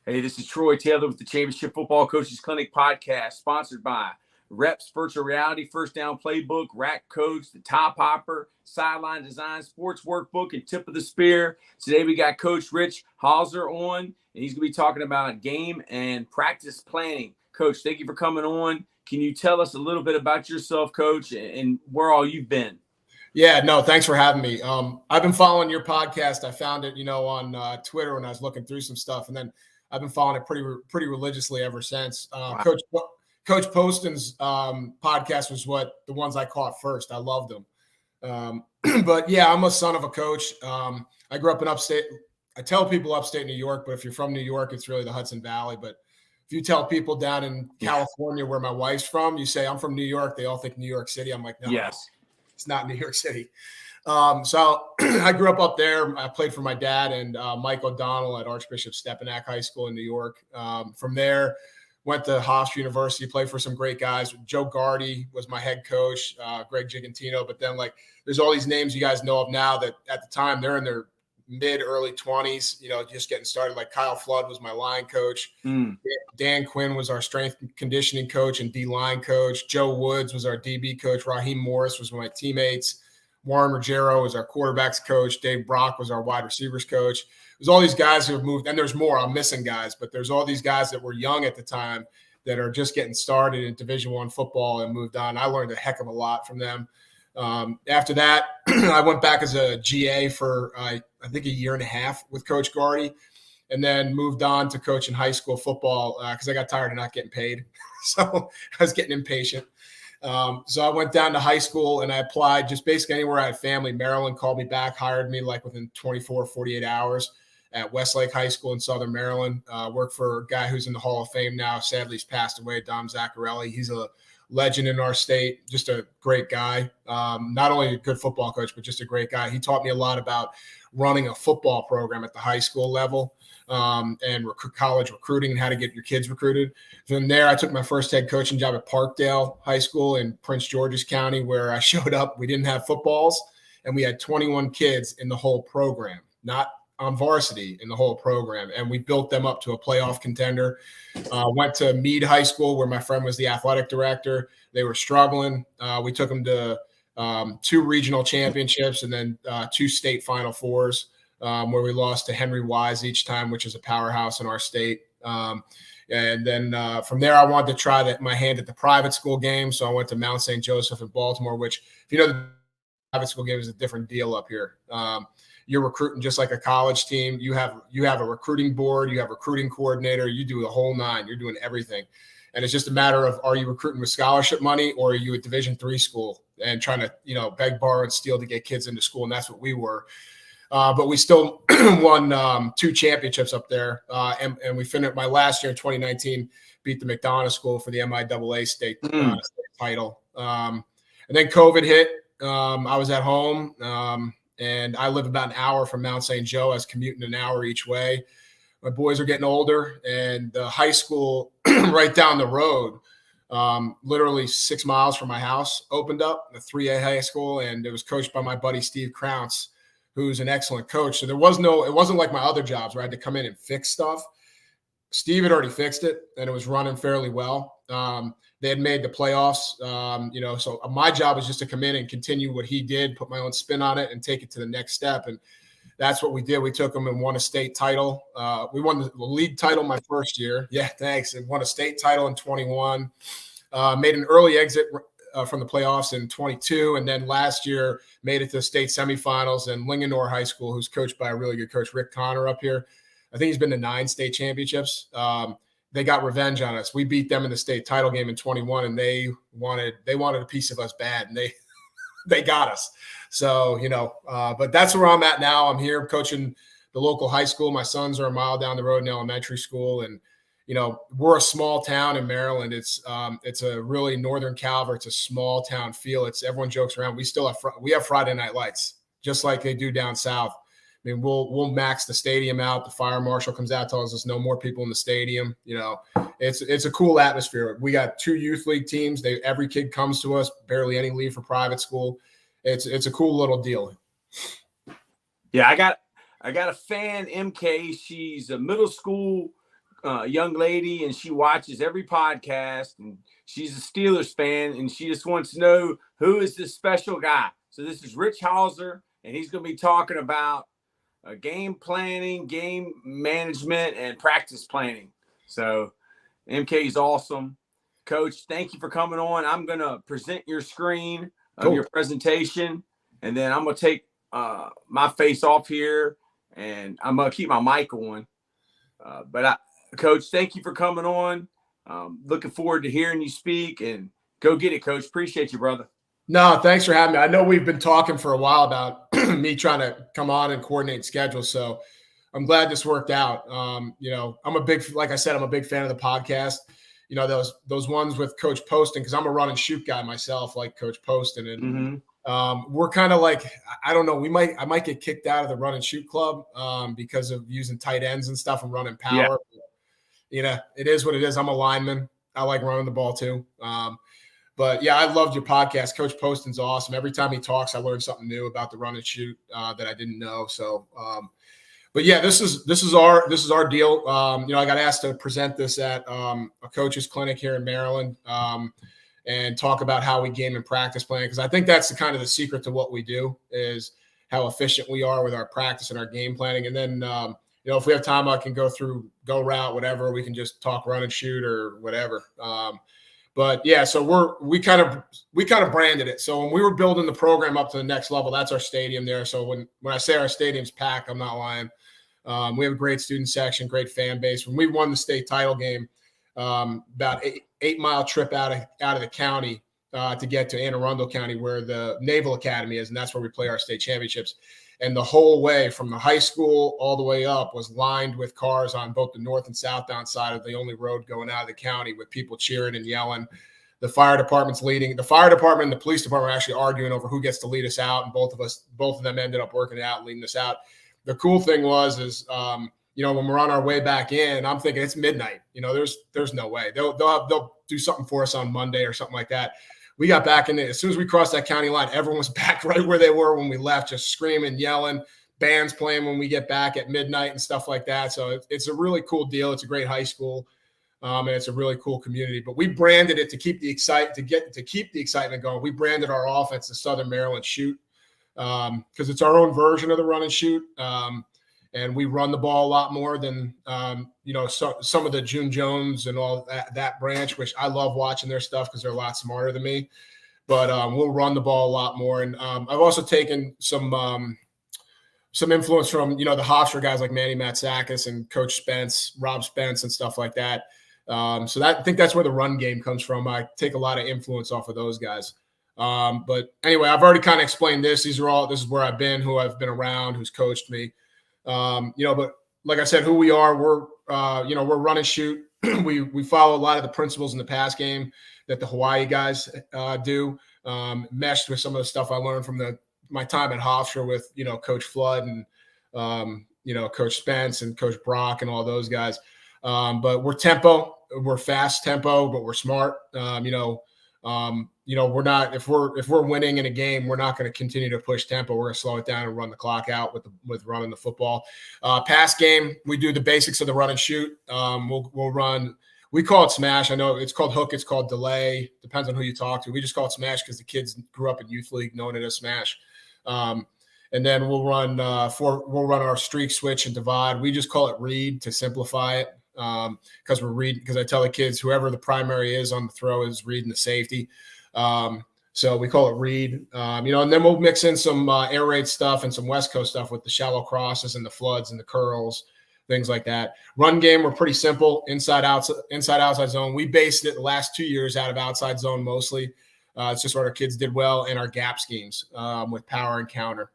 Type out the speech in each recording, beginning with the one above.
Hey, this is Troy Taylor with the Championship Football Coaches Clinic Podcast, sponsored by Reps, Virtual Reality, First Down Playbook, Rack Coach, the Top Hopper, Sideline Design, Sports Workbook, and Tip of the Spear. Today we got Coach Rich Holzer on, and he's going to be talking about game and practice planning. Coach, thank you for coming on. Can you tell us a little bit about yourself, Coach, and where all you've been? Yeah, no, thanks for having me. I've been following your podcast. I found it, on Twitter when I was looking through some stuff, and then I've been following it pretty religiously ever since. Wow. Coach Poston's podcast was the ones I caught first. I loved them. But yeah, I'm a son of a coach. I grew up in upstate. I tell people upstate New York, but if you're from New York, it's really the Hudson Valley. But if you tell people down in California where my wife's from, you say I'm from New York, they all think New York City. I'm like, no, yes, it's not New York City. So I grew up there. I played for my dad and Mike O'Donnell at Archbishop Stepinac High School in New York. From there, went to Hofstra University, played for some great guys. Joe Gardy was my head coach, Greg Gigantino. But then, there's all these names you guys know of now that at the time they're in their early 20s, just getting started. Like Kyle Flood was my line coach. Dan Quinn was our strength and conditioning coach and D-line coach. Joe Woods was our DB coach. Raheem Morris was one of my teammates. Warren Ruggiero was our quarterbacks coach. Dave Brock was our wide receivers coach. There's all these guys who have moved, and there's more. I'm missing guys, but there's all these guys that were young at the time that are just getting started in Division I football and moved on. I learned a heck of a lot from them. After that, I went back as a GA for, I think, a year and a half with Coach Gardy, and then moved on to coaching high school football because I got tired of not getting paid. So I was getting impatient. So I went down to high school and I applied just basically anywhere I had family. Maryland called me back, hired me within 24, 48 hours at Westlake High School in Southern Maryland. Worked for a guy who's in the Hall of Fame now. Sadly, he's passed away, Dom Zaccarelli. He's a legend in our state, just a great guy. Not only a good football coach, but just a great guy. He taught me a lot about running a football program at the high school level and college recruiting and how to get your kids recruited. From there, I took my first head coaching job at Parkdale High School in Prince George's County, where I showed up. We didn't have footballs, and we had 21 kids in the whole program, not on varsity, in the whole program. And we built them up to a playoff contender. Went to Meade High School, where my friend was the athletic director. They were struggling. We took them to 2 regional championships and then 2 state Final Fours, where we lost to Henry Wise each time, which is a powerhouse in our state. And then from there, I wanted to try my hand at the private school game. So I went to Mount St. Joseph in Baltimore, which, if you know, the private school game is a different deal up here. You're recruiting just like a college team. You have a recruiting board, you have a recruiting coordinator, you do the whole nine. You're doing everything. And it's just a matter of, are you recruiting with scholarship money, or are you a Division III school and trying to, beg, borrow, and steal to get kids into school? And that's what we were. But we still won 2 championships up there. And we finished my last year in 2019, beat the McDonough School for the MIAA state title. And then COVID hit. I was at home, and I live about an hour from Mount St. Joe. I was commuting an hour each way. My boys are getting older, and the high school right down the road, literally 6 miles from my house, opened up, the 3A high school, and it was coached by my buddy Steve Crounce, who's an excellent coach. So it wasn't like my other jobs where I had to come in and fix stuff. Steve had already fixed it, and it was running fairly well. They had made the playoffs, so my job was just to come in and continue what he did, put my own spin on it, and take it to the next step. And that's what we did. We took them and won a state title. We won the league title my first year. Yeah, thanks. And won a state title in 21. Made an early exit from the playoffs in 22. And then last year made it to the state semifinals. And Linganore High School, who's coached by a really good coach, Rick Connor up here, I think he's been to 9 state championships. They got revenge on us. We beat them in the state title game in 21, and they wanted a piece of us bad, and they got us. So, but that's where I'm at now. I'm here coaching the local high school. My sons are a mile down the road in elementary school, and we're a small town in Maryland. It's a really Northern Calvert. It's a small town feel. Everyone jokes around. We have Friday night lights, just like they do down south. I mean, we'll max the stadium out. The fire marshal comes out, tells us no more people in the stadium. It's a cool atmosphere. We got 2 youth league teams. Every kid comes to us. Barely any leave for private school. It's a cool little deal. Yeah, I got a fan, MK. She's a middle school young lady, and she watches every podcast, and she's a Steelers fan, and she just wants to know, who is this special guy? So this is Rich Holzer, and he's going to be talking about game planning, game management, and practice planning. So MK is awesome. Coach, thank you for coming on. I'm going to present your screen of your presentation, and then I'm going to take my face off here, and I'm going to keep my mic on. Coach, thank you for coming on. Looking forward to hearing you speak, and go get it, Coach. Appreciate you, brother. No, thanks for having me. I know we've been talking for a while about me trying to come on and coordinate schedules. So I'm glad this worked out. Like I said, I'm a big fan of the podcast. Those ones with Coach Poston, because I'm a run and shoot guy myself, like Coach Poston. And we're kind of like, I don't know, I might get kicked out of the run and shoot club because of using tight ends and stuff and running power. Yeah. It is what it is. I'm a lineman. I like running the ball too. But yeah, I loved your podcast. Coach Poston's awesome. Every time he talks, I learn something new about the run and shoot that I didn't know. So, but yeah, this is our deal. I got asked to present this at a coach's clinic here in Maryland and talk about how we game and practice plan, because I think that's the secret to what we do, is how efficient we are with our practice and our game planning. And then if we have time, I can go through go route, whatever. We can just talk run and shoot or whatever. But yeah, so we kind of branded it. So when we were building the program up to the next level, that's our stadium there. So when I say our stadium's packed, I'm not lying. We have a great student section, great fan base. When we won the state title game, about 8-mile trip out of the county to get to Anne Arundel County, where the Naval Academy is, and that's where we play our state championships. And the whole way from the high school all the way up was lined with cars on both the north and southbound side of the only road going out of the county, with people cheering and yelling. The fire department's leading. The fire department and the police department are actually arguing over who gets to lead us out, and both of them ended up working it out and leading us out. The cool thing is when we're on our way back in, I'm thinking it's midnight. There's no way they'll do something for us on Monday or something like that. We got back in it. As soon as we crossed that county line, everyone was back right where they were when we left, just screaming, yelling, bands playing when we get back at midnight and stuff like that. So it's a really cool deal. It's a great high school, and it's a really cool community. But we branded it to keep the excitement going. We branded our offense the Southern Maryland Shoot because it's our own version of the run and shoot. And we run the ball a lot more than, some of the June Jones and all that branch, which I love watching their stuff because they're a lot smarter than me. But we'll run the ball a lot more. And I've also taken some influence from, the Hofstra guys like Manny Matsakis and Coach Spence, Rob Spence and stuff like that. I think that's where the run game comes from. I take a lot of influence off of those guys. But anyway, I've already kind of explained this. This is where I've been, who I've been around, who's coached me. But like I said, who we are, we're run and shoot. we follow a lot of the principles in the pass game that the Hawaii guys do, meshed with some of the stuff I learned from my time at Hofstra with, Coach Flood and, Coach Spence and Coach Brock and all those guys. But we're fast tempo, but we're smart. We're not, if we're winning in a game, we're not going to continue to push tempo. We're going to slow it down and run the clock out with running the football. Pass game, we do the basics of the run and shoot. We'll run, we call it smash. I know it's called hook. It's called delay. Depends on who you talk to. We just call it smash because the kids grew up in youth league knowing it as smash. And then we'll run our streak, switch, and divide. We just call it read to simplify it. Because I tell the kids whoever the primary is on the throw is reading the safety. So we call it read, and then we'll mix in some air raid stuff and some West Coast stuff with the shallow crosses and the floods and the curls, things like that. Run game, we're pretty simple, inside, outside zone. We based it the last 2 years out of outside zone mostly. It's just what our kids did well, and our gap schemes with power and counter.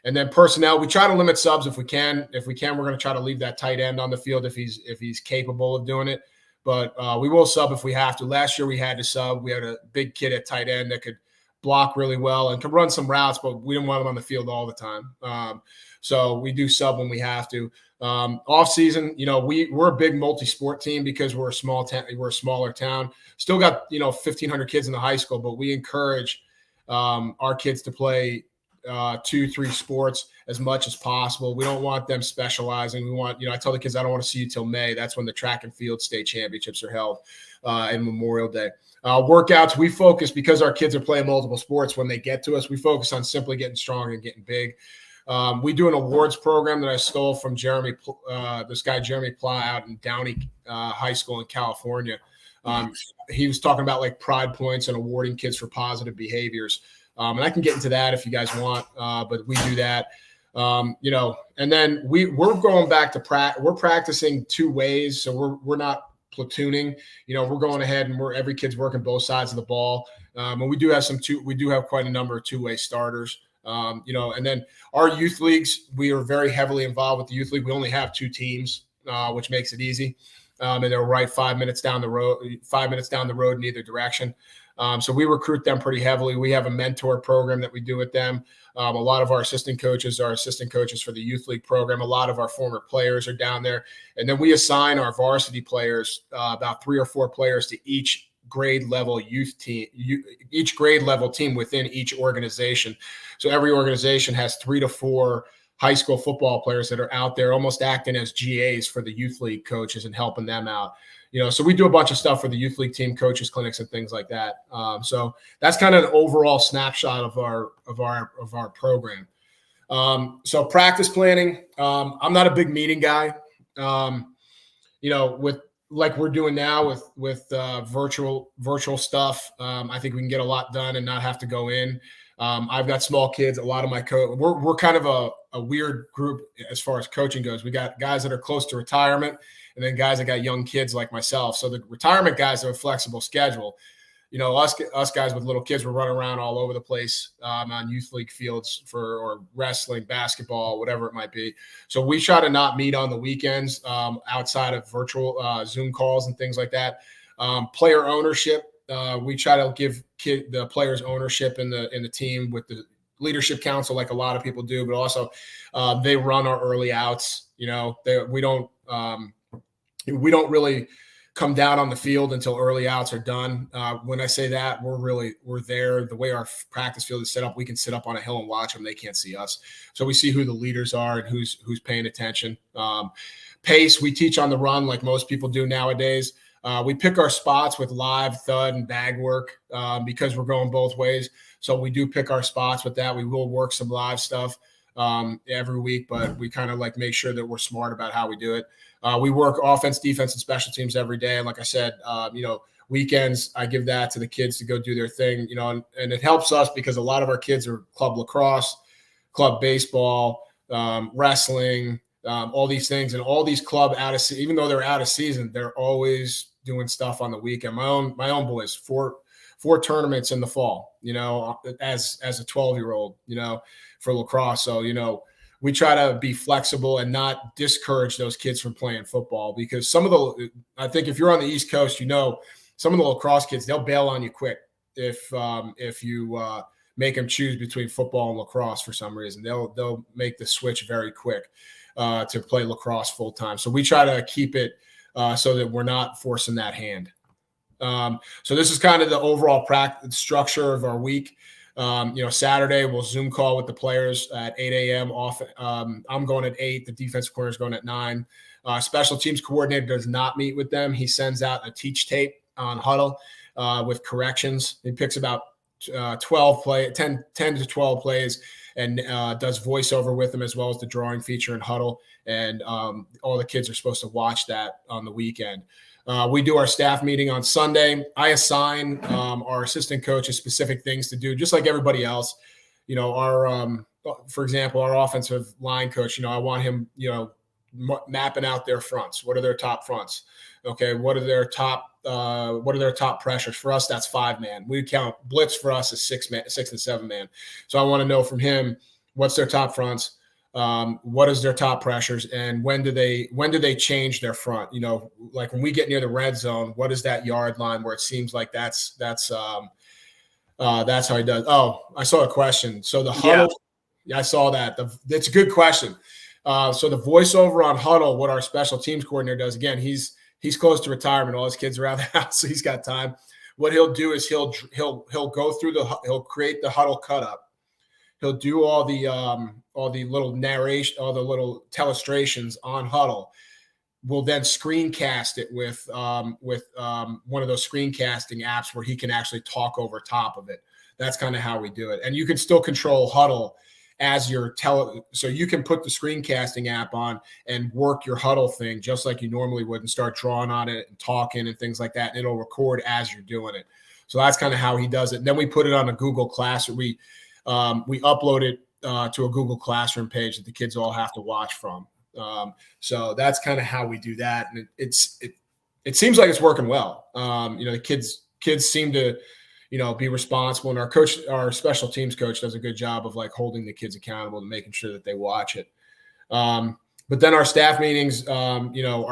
And then personnel, we try to limit subs if we can. If we can, we're going to try to leave that tight end on the field if he's capable of doing it. But we will sub if we have to. Last year we had to sub. We had a big kid at tight end that could block really well and could run some routes, but we didn't want him on the field all the time. So we do sub when we have to. Off season, we're a big multi-sport team because we're a small town. We're a smaller town. Still got 1,500 kids in the high school, but we encourage our kids to play 2-3 sports as much as possible. We don't want them specializing. We want, I tell the kids, I don't want to see you till May. That's when the track and field state championships are held and Memorial Day. Workouts, we focus, because our kids are playing multiple sports when they get to us, we focus on simply getting strong and getting big. We do an awards program that I stole from this guy, Jeremy Pla, out in Downey High School in California. He was talking about like pride points and awarding kids for positive behaviors. And I can get into that if you guys want, but we do that. And then we're going back to we're practicing 2 ways. So we're not platooning, we're going ahead and every kid's working both sides of the ball. And we do have quite a number of 2-way starters. And then our youth leagues, we are very heavily involved with the youth league. We only have 2 teams, which makes it easy. And they're right 5 minutes down the road in either direction. So we recruit them pretty heavily. We have a mentor program that we do with them. A lot of our assistant coaches are assistant coaches for the youth league program. A lot of our former players are down there. And then we assign our varsity players, about 3 or 4 players to each grade level youth team, each grade level team within each organization. So every organization has 3 to 4 high school football players that are out there almost acting as GAs for the youth league coaches and helping them out. So we do a bunch of stuff for the youth league team, coaches, clinics, and things like that. So that's kind of an overall snapshot of our program. So practice planning. I'm not a big meeting guy. With like we're doing now with virtual stuff. I think we can get a lot done and not have to go in. I've got small kids. A lot of my we're kind of a weird group as far as coaching goes. We got guys that are close to retirement, and then guys that got young kids like myself. So the retirement guys have a flexible schedule. Us guys with little kids, we're running around all over the place on youth league fields or wrestling, basketball, whatever it might be. So we try to not meet on the weekends outside of virtual Zoom calls and things like that. Player ownership. We try to give the players ownership in the team with the leadership council, like a lot of people do, but also they run our early outs. We don't really come down on the field until early outs are done. When I say that, we're there. The way our practice field is set up, we can sit up on a hill and watch them. They can't see us. So we see who the leaders are and who's paying attention. Pace, we teach on the run like most people do nowadays. We pick our spots with live, thud, and bag work because we're going both ways. So we do pick our spots with that. We will work some live stuff every week, but we kind of like make sure that we're smart about how we do it. We work offense, defense, and special teams every day. And like I said, weekends, I give that to the kids to go do their thing, and it helps us because a lot of our kids are club lacrosse, club baseball, wrestling, all these things, and all these club even though they're out of season, they're always doing stuff on the weekend. My own boys, four tournaments in the fall, as a 12-year-old, for lacrosse. So, we try to be flexible and not discourage those kids from playing football because I think if you're on the East Coast, some of the lacrosse kids, they'll bail on you quick if you make them choose between football and lacrosse for some reason. They'll make the switch very quick to play lacrosse full time. So we try to keep it so that we're not forcing that hand. So this is kind of the overall practice structure of our week. Saturday we'll Zoom call with the players at 8 a.m. I'm going at 8. The defensive coordinator is going at 9. Special teams coordinator does not meet with them. He sends out a teach tape on Huddle with corrections. He picks about 10 to 12 plays and does voiceover with them as well as the drawing feature in Huddle. And all the kids are supposed to watch that on the weekend. We do our staff meeting on Sunday. I assign our assistant coaches specific things to do, just like everybody else. For example, our offensive line coach, I want him, mapping out their fronts. What are their top fronts? Okay. What are their top pressures? For us, that's 5-man. We count blitz for us as 6 and 7-man. So I want to know from him, what's their top fronts? What is their top pressures and when do they change their front? Like when we get near the red zone, what is that yard line where it seems like that's how he does. Oh, I saw a question. So the Huddle, yeah, I saw that. That's a good question. So the voiceover on Huddle, what our special teams coordinator does, again, he's close to retirement. All his kids are out of the house, so he's got time. What he'll do is he'll go through he'll create the Huddle cut up. He'll do all the little narration, all the little telestrations on huddle. We'll then screencast it with one of those screencasting apps where he can actually talk over top of it. That's kind of how we do it. And you can still control huddle as your so you can put the screencasting app on and work your huddle thing just like you normally would and start drawing on it and talking and things like that. And it'll record as you're doing it. So that's kind of how he does it. And then we put it on a Google Classroom. We upload it to a Google Classroom page that the kids all have to watch from. So that's kind of how we do that. And it seems like it's working well. The kids seem to, be responsible, and our special teams coach does a good job of like holding the kids accountable and making sure that they watch it. But then our staff meetings, our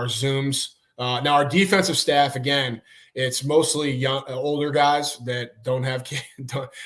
Zooms. Now our defensive staff, again, it's mostly older guys that don't have kids,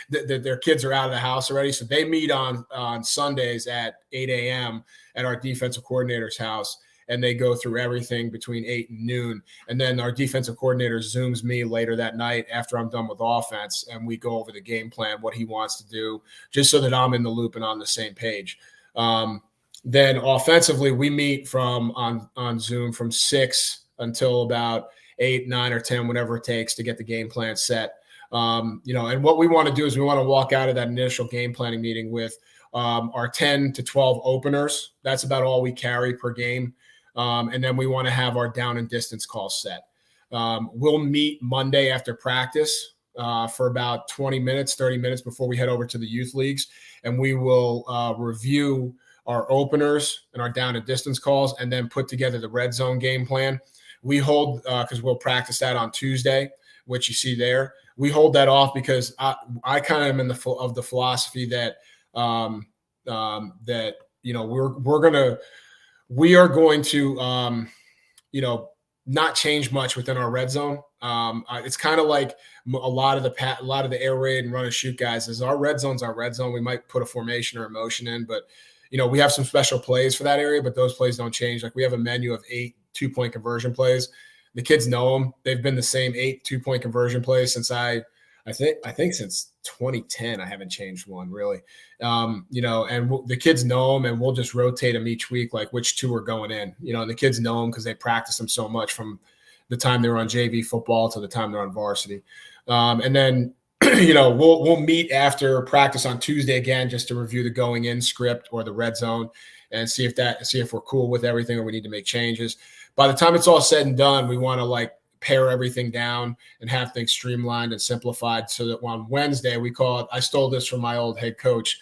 that their kids are out of the house already. So they meet on Sundays at 8 a.m. at our defensive coordinator's house, and they go through everything between 8 and noon. And then our defensive coordinator Zooms me later that night after I'm done with offense, and we go over the game plan, what he wants to do, just so that I'm in the loop and on the same page. Then offensively, we meet on Zoom from 6 until about 8, 9, or 10, whatever it takes to get the game plan set. And what we want to do is we want to walk out of that initial game planning meeting with our 10 to 12 openers. That's about all we carry per game. And then we want to have our down and distance calls set. We'll meet Monday after practice for about 20 minutes, 30 minutes before we head over to the youth leagues. And we will review our openers and our down and distance calls, and then put together the red zone game plan. We hold, because we'll practice that on Tuesday, which you see there. We hold that off because I kind of am in the philosophy that we are going to not change much within our red zone. It's kind of like a lot of the air raid and run and shoot guys is our red zone's our red zone. We might put a formation or a motion in, but we have some special plays for that area, but those plays don't change. Like we have a menu of 8 2-point conversion plays. The kids know them. They've been the same 8 2-point conversion plays since I think since 2010. I haven't changed one really. And the kids know them, and we'll just rotate them each week, like which 2 are going in. And the kids know them because they practice them so much from the time they were on JV football to the time they're on varsity. And then we'll meet after practice on Tuesday again just to review the going in script or the red zone and see if we're cool with everything or we need to make changes. By the time it's all said and done, we want to pare everything down and have things streamlined and simplified so that on Wednesday we call it, I stole this from my old head coach.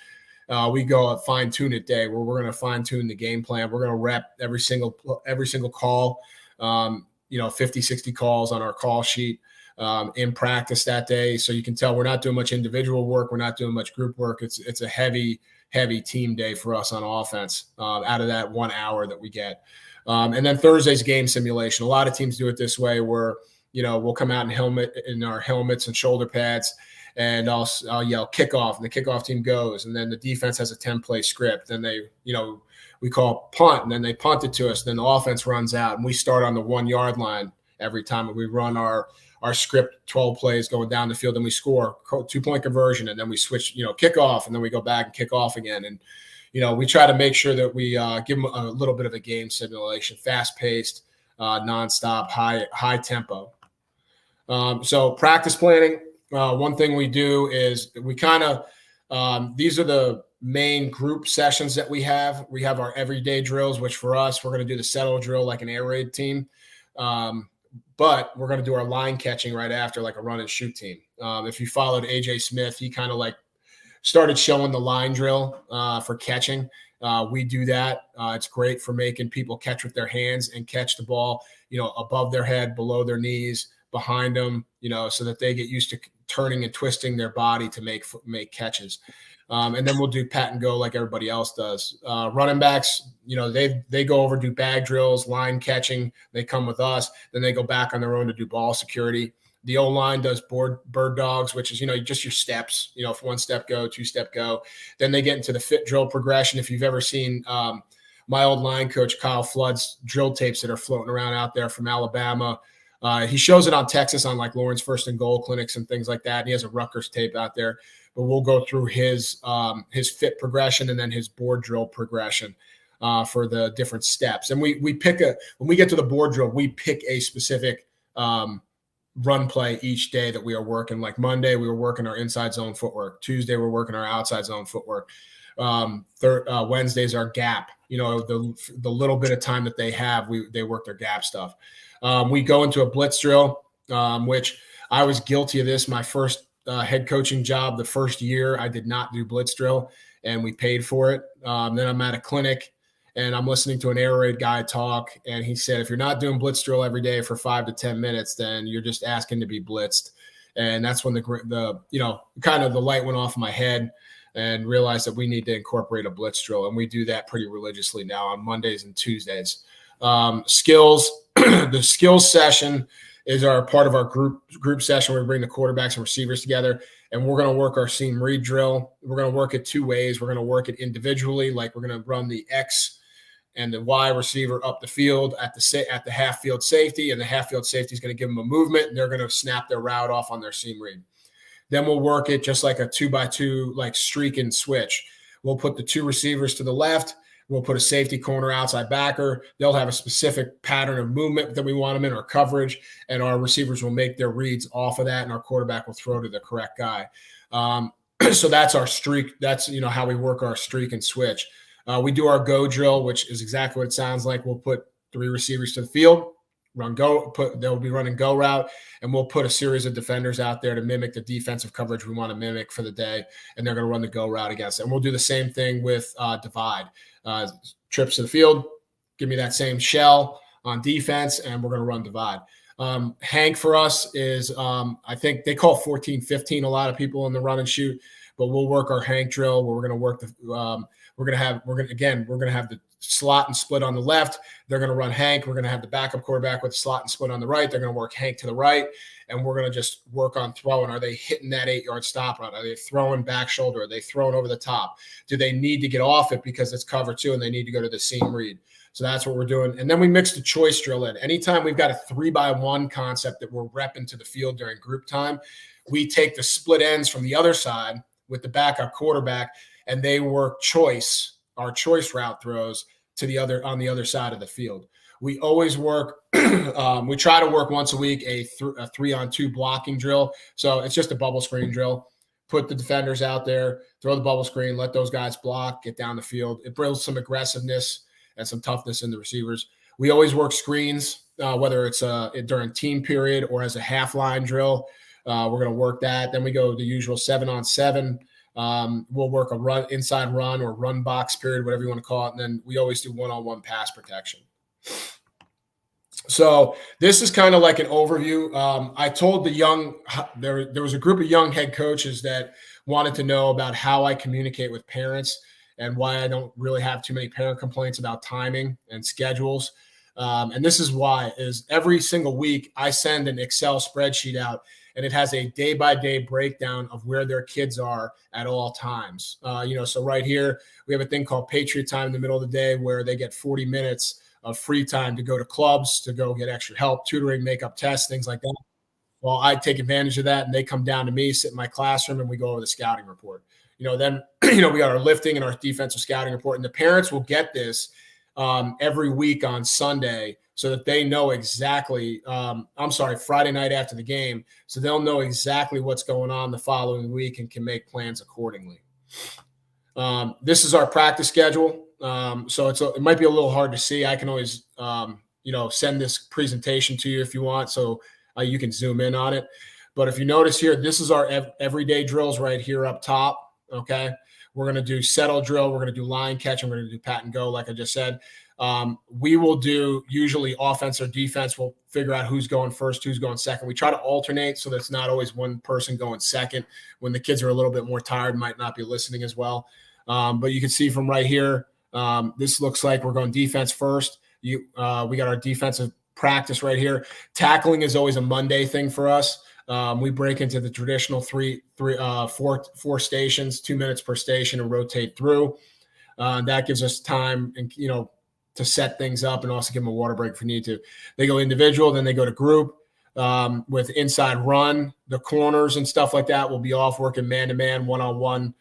We go at fine tune it day where we're going to fine tune the game plan. We're going to rep every single call, 50, 60 calls on our call sheet in practice that day. So you can tell we're not doing much individual work. We're not doing much group work. It's a heavy team day for us on offense out of that 1 hour that we get. And then Thursday's game simulation. A lot of teams do it this way where, we'll come out in our helmets and shoulder pads, and I'll yell kickoff, and the kickoff team goes, and then the defense has a 10-play script. Then we call punt, and then they punt it to us. Then the offense runs out, and we start on the 1-yard line every time, and we run our script 12 plays going down the field, and we score 2-point conversion, and then we switch, kickoff, and then we go back and kick off again. And, we try to make sure that we give them a little bit of a game simulation, fast-paced, nonstop, high tempo. So practice planning, one thing we do is we kind of these are the main group sessions that we have. We have our everyday drills, which for us, we're going to do the settle drill like an air raid team. But we're going to do our line catching right after, like a run and shoot team. If you followed AJ Smith, he kind of started showing the line drill for catching. We do that. It's great for making people catch with their hands and catch the ball, above their head, below their knees, behind them, so that they get used to turning and twisting their body to make catches. And then we'll do pat and go like everybody else does. Running backs, they go over, do bag drills, line catching. They come with us. Then they go back on their own to do ball security. The O-line does bird dogs, which is, just your steps, if 1 step go, 2 step go. Then they get into the fit drill progression. If you've ever seen my old line coach, Kyle Flood's drill tapes that are floating around out there from Alabama, he shows it on Texas on like Lawrence First and Goal clinics and things like that. And he has a Rutgers tape out there. but we'll go through his fit progression and then his board drill progression for the different steps. And we pick when we get to the board drill, we pick a specific run play each day that we are working. Like Monday, we were working our inside zone footwork. Tuesday, we're working our outside zone footwork. Wednesday's our gap. The little bit of time that they have, they work their gap stuff. We go into a blitz drill, which I was guilty of this. My first head coaching job, the first year, I did not do blitz drill, and we paid for it. Then I'm at a clinic, and I'm listening to an air raid guy talk, and he said, if you're not doing blitz drill every day for 5 to 10 minutes, then you're just asking to be blitzed. And that's when the kind of the light went off my head, and realized that we need to incorporate a blitz drill. And we do that pretty religiously now on Mondays and Tuesdays. Skills, the skills session is our part of our group session where we bring the quarterbacks and receivers together, and we're going to work our seam read drill. We're going to work it 2 ways. We're going to work it individually, like we're going to run the X and the Y receiver up the field at the half field safety, and the half field safety is going to give them a movement, and they're going to snap their route off on their seam read. Then we'll work it just like a 2x2, like streak and switch. We'll put the 2 receivers to the left. We'll put a safety corner outside backer. They'll have a specific pattern of movement that we want them in, or coverage, and our receivers will make their reads off of that, and our quarterback will throw to the correct guy. So that's our streak. That's how we work our streak and switch. We do our go drill, which is exactly what it sounds like. We'll put 3 receivers to the field. They'll be running go route, and we'll put a series of defenders out there to mimic the defensive coverage we want to mimic for the day, and they're going to run the go route against it. And we'll do the same thing with divide. Trips to the field, give me that same shell on defense, and we're going to run divide. Hank for us is, I think they call 14-15 a lot of people in the run and shoot, but we'll work our Hank drill where we're going to work we're going to have the slot and split on the left. They're going to run Hank. We're going to have the backup quarterback with the slot and split on the right. They're going to work Hank to the right, and we're going to just work on throwing. Are they hitting that 8-yard stop run? Are they throwing back shoulder? Are they throwing over the top? Do they need to get off it because it's cover 2 and they need to go to the seam read? So that's what we're doing. And then we mix the choice drill in. Anytime we've got a 3-by-1 concept that we're repping to the field during group time, we take the split ends from the other side with the backup quarterback, and they work our choice route throws on the other side of the field. We always work, we try to work once a week, a 3-on-2 blocking drill. So it's just a bubble screen drill. Put the defenders out there, throw the bubble screen, let those guys block, get down the field. It builds some aggressiveness and some toughness in the receivers. We always work screens, whether it's during team period or as a half line drill. We're going to work that. Then we go the usual 7-on-7. We'll work a inside run or run box period, whatever you want to call it. And then we always do 1-on-1 pass protection. So this is kind of like an overview. I told there was a group of young head coaches that wanted to know about how I communicate with parents and why I don't really have too many parent complaints about timing and schedules. And this is why is every single week I send an Excel spreadsheet out, and it has a day-by-day breakdown of where their kids are at all times. So right here, we have a thing called Patriot Time in the middle of the day where they get 40 minutes of free time to go to clubs, to go get extra help, tutoring, make up tests, things like that. Well, I take advantage of that, and they come down to me, sit in my classroom, and we go over the scouting report. Then we got our lifting and our defensive scouting report, and the parents will get this every week on Sunday so that they know exactly, Friday night after the game, so they'll know exactly what's going on the following week and can make plans accordingly. This is our practice schedule. So it might be a little hard to see. I can always, send this presentation to you if you want, so you can zoom in on it. But if you notice here, this is our everyday drills right here up top. Okay. We're going to do settle drill. We're going to do line catch. And we're going to do pat and go, like I just said. We will do usually offense or defense. We'll figure out who's going first, who's going second. We try to alternate so that it's not always one person going second. When the kids are a little bit more tired, might not be listening as well. But you can see from right here, this looks like we're going defense first. We got our defensive practice right here. Tackling is always a Monday thing for us. We break into the traditional four stations, 2 minutes per station, and rotate through. That gives us time and to set things up, and also give them a water break if we need to. They go individual, then they go to group. with inside run. The corners and stuff like that will be off working man-to-man, one-on-one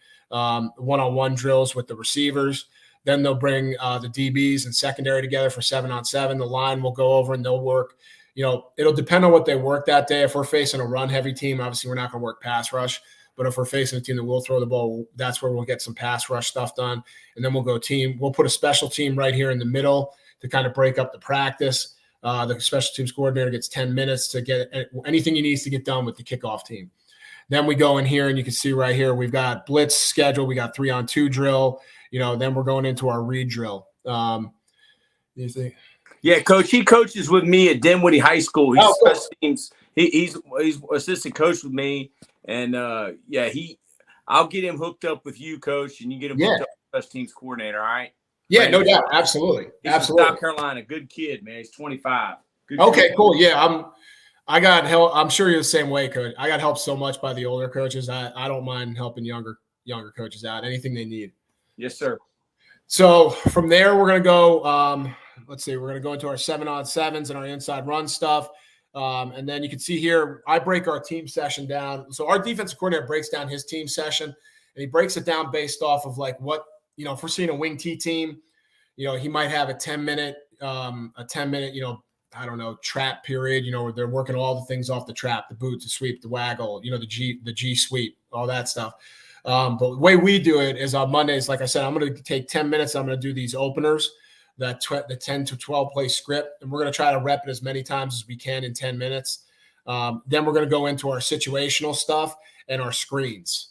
drills with the receivers. Then they'll bring the DBs and secondary together for 7-on-7. The line will go over and they'll work. It'll depend on what they work that day. If we're facing a run-heavy team, obviously we're not going to work pass rush. But if we're facing a team that will throw the ball, that's where we'll get some pass rush stuff done. And then we'll go team. We'll put a special team right here in the middle to kind of break up the practice. The special teams coordinator gets 10 minutes to get anything he needs to get done with the kickoff team. Then we go in here, and you can see right here, we've got blitz schedule. We got 3-on-2 drill. Then we're going into our read drill. You think? Yeah, Coach. He coaches with me at Dinwiddie High School. He's special teams. He's assistant coach with me, and I'll get him hooked up with you, Coach, and you get him hooked up with special teams coordinator. All right. Yeah, no doubt. Absolutely. He's from South Carolina. Good kid, man. He's 25. Good okay, kid. Cool. Yeah, I got help. I'm sure you're the same way, Coach. I got helped so much by the older coaches. I don't mind helping younger coaches out. Anything they need. Yes, sir. So from there, we're going to go. Let's see. We're going to go into our 7-on-7s and our inside run stuff. And then you can see here, I break our team session down. So our defensive coordinator breaks down his team session, and he breaks it down based off of like what. If we're seeing a wing T team, he might have a 10-minute, trap period, where they're working all the things off the trap, the boot, the sweep, the waggle, the G sweep, all that stuff. But the way we do it is on Mondays, like I said, I'm going to take 10 minutes. I'm going to do these openers, the 10 to 12 play script, and we're going to try to rep it as many times as we can in 10 minutes. Then we're going to go into our situational stuff and our screens.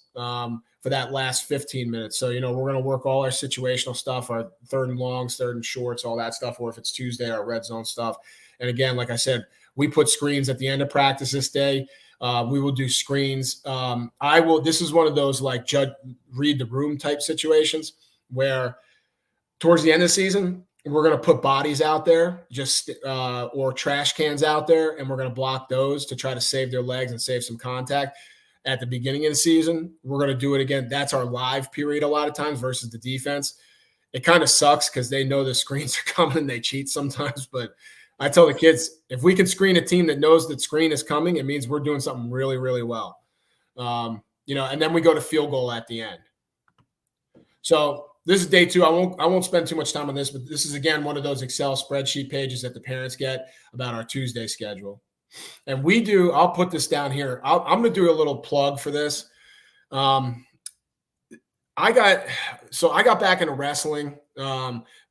For that last 15 minutes. So, we're going to work all our situational stuff, our third and longs, third and shorts, all that stuff, or if it's Tuesday, our red zone stuff. And again, like I said, we put screens at the end of practice this day. We will do screens. This is one of those like read the room type situations where towards the end of the season, we're going to put bodies out there, or trash cans out there, and we're going to block those to try to save their legs and save some contact. At the beginning of the season, we're going to do it again. That's our live period a lot of times versus the defense. It kind of sucks because they know the screens are coming and they cheat sometimes. But I tell the kids, if we can screen a team that knows that screen is coming, it means we're doing something really, really well. And then we go to field goal at the end. So this is day 2. I won't spend too much time on this, but this is, again, one of those Excel spreadsheet pages that the parents get about our Tuesday schedule. And I'll put this down here. I'm going to do a little plug for this. I got back into wrestling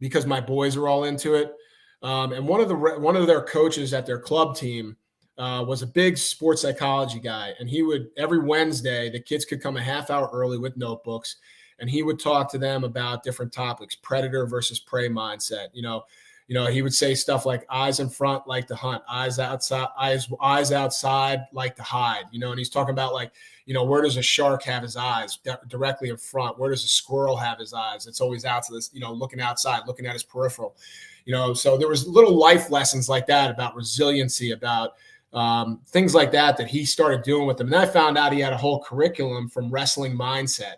because my boys are all into it. And one of their coaches at their club team was a big sports psychology guy. And he would, every Wednesday, the kids could come a half hour early with notebooks, and he would talk to them about different topics, predator versus prey mindset. He would say stuff like eyes in front like to hunt, eyes outside like to hide, and he's talking about like, where does a shark have his eyes? Directly in front. Where does a squirrel have his eyes? It's always out to this, looking outside, looking at his peripheral, so there was little life lessons like that about resiliency, about things like that he started doing with them. And I found out he had a whole curriculum from wrestling mindset.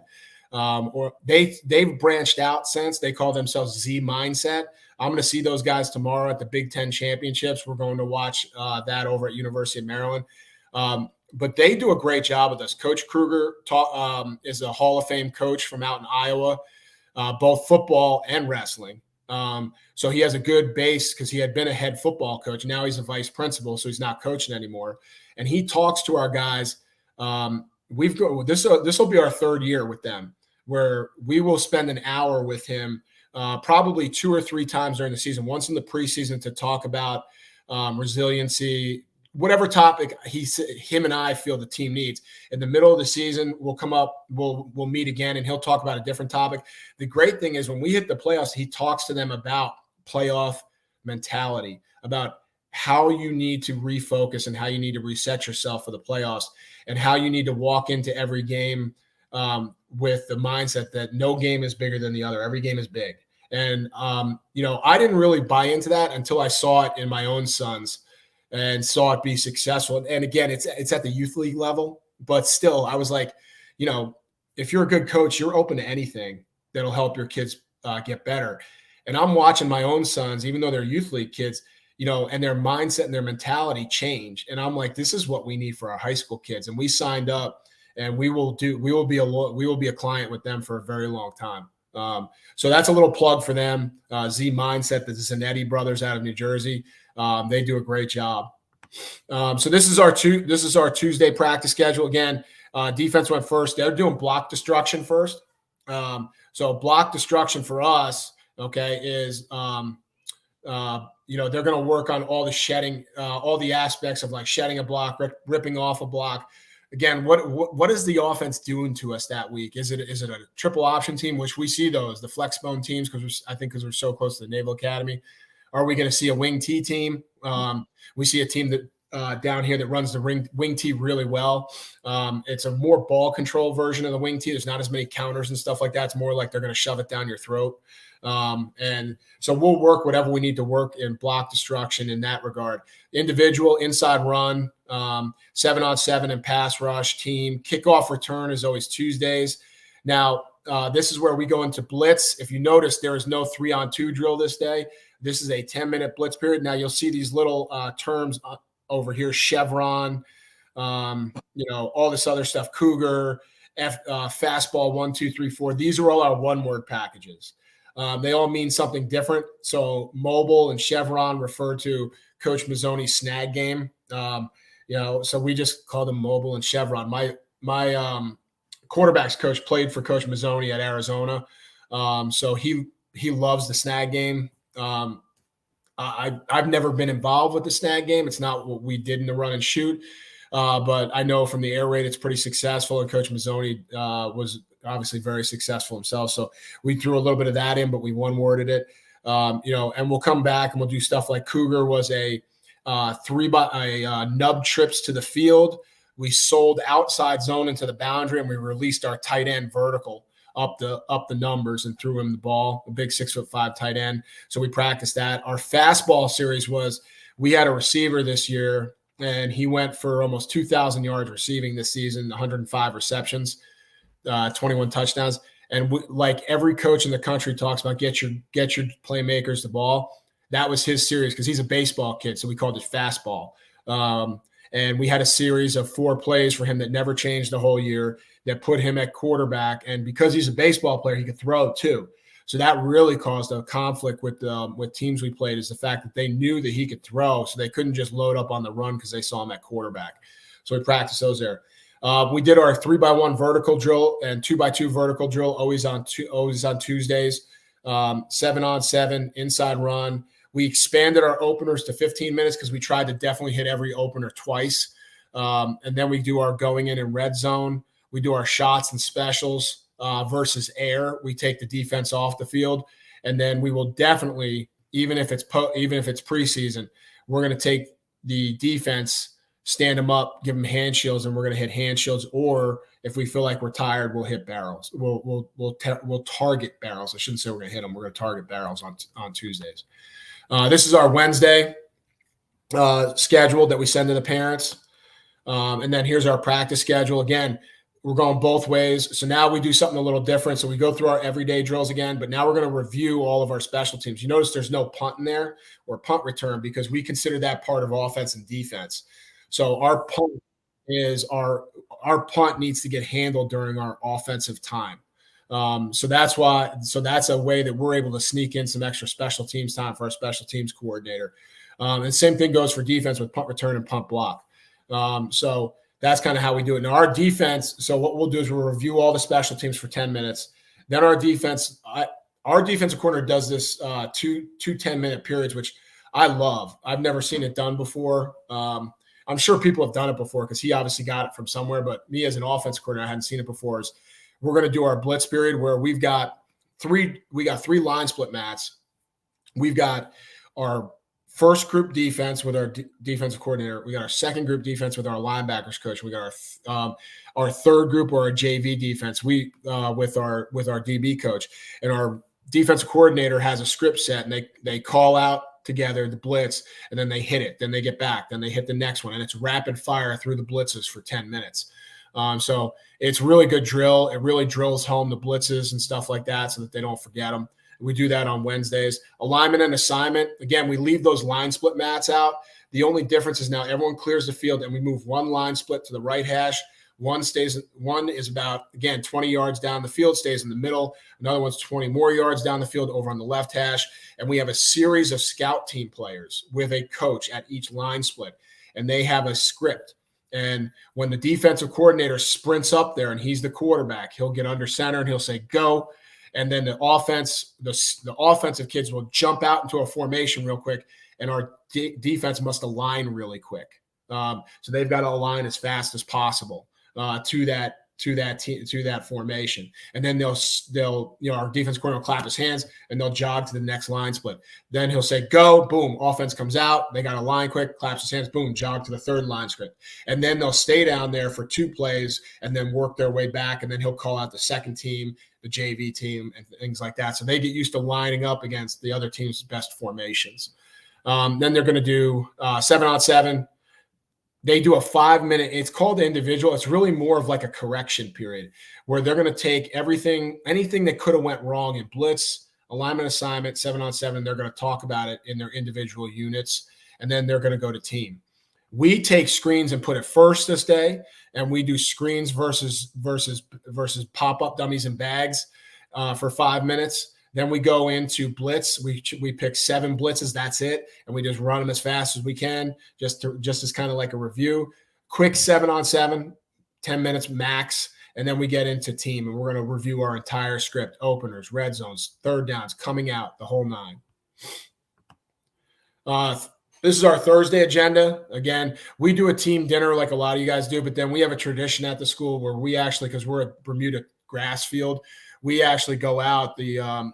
Or they've branched out since. They call themselves Z Mindset. I'm going to see those guys tomorrow at the Big Ten Championships. We're going to watch that over at University of Maryland. But they do a great job with us. Coach Kruger is a Hall of Fame coach from out in Iowa, both football and wrestling. So he has a good base because he had been a head football coach. Now he's a vice principal, so he's not coaching anymore. And he talks to our guys. This will be our 3rd year with them, where we will spend an hour with him probably 2 or 3 times during the season, once in the preseason to talk about resiliency, whatever topic him and I feel the team needs. In the middle of the season, we'll meet again, and he'll talk about a different topic. The great thing is when we hit the playoffs, he talks to them about playoff mentality, about how you need to refocus and how you need to reset yourself for the playoffs, and how you need to walk into every game with the mindset that no game is bigger than the other. Every game is big. And, I didn't really buy into that until I saw it in my own sons and saw it be successful. And again, it's at the youth league level, but still I was like, if you're a good coach, you're open to anything that'll help your kids get better. And I'm watching my own sons, even though they're youth league kids, and their mindset and their mentality change. And I'm like, this is what we need for our high school kids. And we signed up, and we will be a client with them for a very long time. So that's a little plug for them. Z Mindset, the Zanetti brothers out of New Jersey. They do a great job. So this is our Tuesday practice schedule. Again, defense went first. They're doing block destruction first. So block destruction for us, okay, is they're going to work on all the shedding, all the aspects of like shedding a block, ripping off a block. Again, what is the offense doing to us that week? Is it a triple option team, which we see those, the flex bone teams, because we're so close to the Naval Academy? Are we going to see a wing T team? We see a team that down here that runs the wing T really well. It's a more ball control version of the wing T. There's not as many counters and stuff like that. It's more like they're going to shove it down your throat. And so we'll work whatever we need to work in block destruction in that regard. Individual inside run, 7-on-7 and pass rush team. Kickoff return is always Tuesdays. Now, this is where we go into blitz. If you notice, there is no 3-on-2 drill this day. This is a 10-minute blitz period. Now you'll see these little terms over here, chevron, all this other stuff, cougar, fastball, 1, 2, 3, 4. These are all our one-word packages. They all mean something different. So mobile and chevron refer to Coach Mazzoni's snag game. So we just call them mobile and chevron. My quarterbacks coach played for Coach Mazzoni at Arizona. So he loves the snag game. I've never been involved with the snag game. It's not what we did in the run and shoot. But I know from the air raid, it's pretty successful. And Coach Mazzoni was obviously very successful himself. So we threw a little bit of that in, but we one-worded it. And we'll come back and we'll do stuff like cougar was a nub trips to the field. We sold outside zone into the boundary, and we released our tight end vertical up the numbers and threw him the ball, a big 6'5" tight end. So we practiced that. Our fastball series was, we had a receiver this year, and he went for almost 2,000 yards receiving this season, 105 receptions, 21 touchdowns. And like every coach in the country talks about, get your playmakers the ball. That was his series because he's a baseball kid, so we called it fastball. And we had a series of 4 plays for him that never changed the whole year that put him at quarterback. And because he's a baseball player, he could throw too. So that really caused a conflict with teams we played, is the fact that they knew that he could throw, so they couldn't just load up on the run because they saw him at quarterback. So we practiced those there. We did our 3x1 vertical drill and 2x2 vertical drill, always on Tuesdays. 7-on-7 inside run. We expanded our openers to 15 minutes because we tried to definitely hit every opener twice. And then we do our going in and red zone. We do our shots and specials versus air. We take the defense off the field, and then we will definitely, even if it's preseason, we're going to take the defense, stand them up, give them hand shields, and we're going to hit hand shields. Or if we feel like we're tired, we'll hit barrels. We'll target barrels. I shouldn't say we're going to hit them. We're going to target barrels on Tuesdays. This is our Wednesday schedule that we send to the parents. And then here's our practice schedule. Again, we're going both ways. So now we do something a little different. So we go through our everyday drills again, but now we're going to review all of our special teams. You notice there's no punt in there or punt return because we consider that part of offense and defense. So our punt is our punt needs to get handled during our offensive time. So that's a way that we're able to sneak in some extra special teams time for our special teams coordinator. And same thing goes for defense with punt return and punt block. So that's kind of how we do it. Now our defense, so what we'll do is we'll review all the special teams for 10 minutes. Then our defensive coordinator does this two 10-minute periods, which I love. I've never seen it done before. I'm sure people have done it before because he obviously got it from somewhere, but me as an offense coordinator, I hadn't seen it before. We're going to do our blitz period where we've got three line split mats. We've got our first group defense with our defensive coordinator. We got our second group defense with our linebackers coach. We got our third group or our JV defense. We with our DB coach, and our defensive coordinator has a script set, and they call out together the blitz, and then they hit it. Then they get back. Then they hit the next one, and it's rapid fire through the blitzes for 10 minutes. So it's really good drill. It really drills home the blitzes and stuff like that so that they don't forget them. We do that on Wednesdays. Alignment and assignment. Again, we leave those line split mats out. The only difference is now everyone clears the field and we move one line split to the right hash. One is about, again, 20 yards down the field, stays in the middle. Another one's 20 more yards down the field over on the left hash. And we have a series of scout team players with a coach at each line split. And they have a script. And when the defensive coordinator sprints up there and he's the quarterback, he'll get under center and he'll say, go. And then the offensive kids will jump out into a formation real quick. And our defense must align really quick. So they've got to align as fast as possible to that formation. And then they'll our defense coordinator will clap his hands and they'll jog to the next line split. Then he'll say, go, boom, offense comes out. They got to line quick, claps his hands, boom, jog to the third line split. And then they'll stay down there for 2 plays and then work their way back. And then he'll call out the second team, the JV team, and things like that. So they get used to lining up against the other team's best formations. Then they're going to do 7-on-7. They do a 5-minute, it's called individual. It's really more of like a correction period where they're going to take anything that could have went wrong in blitz, alignment assignment, 7-on-7. They're going to talk about it in their individual units, and then they're going to go to team. We take screens and put it first this day, and we do screens versus pop-up dummies and bags for 5 minutes. Then we go into blitz. We pick 7 blitzes. That's it. And we just run them as fast as we can, just as kind of like a review. Quick 7-on-7, 10 minutes max. And then we get into team, and we're going to review our entire script, openers, red zones, third downs, coming out, the whole 9. This is our Thursday agenda. Again, we do a team dinner like a lot of you guys do, but then we have a tradition at the school where we actually, because we're a Bermuda grass field, we actually go out. The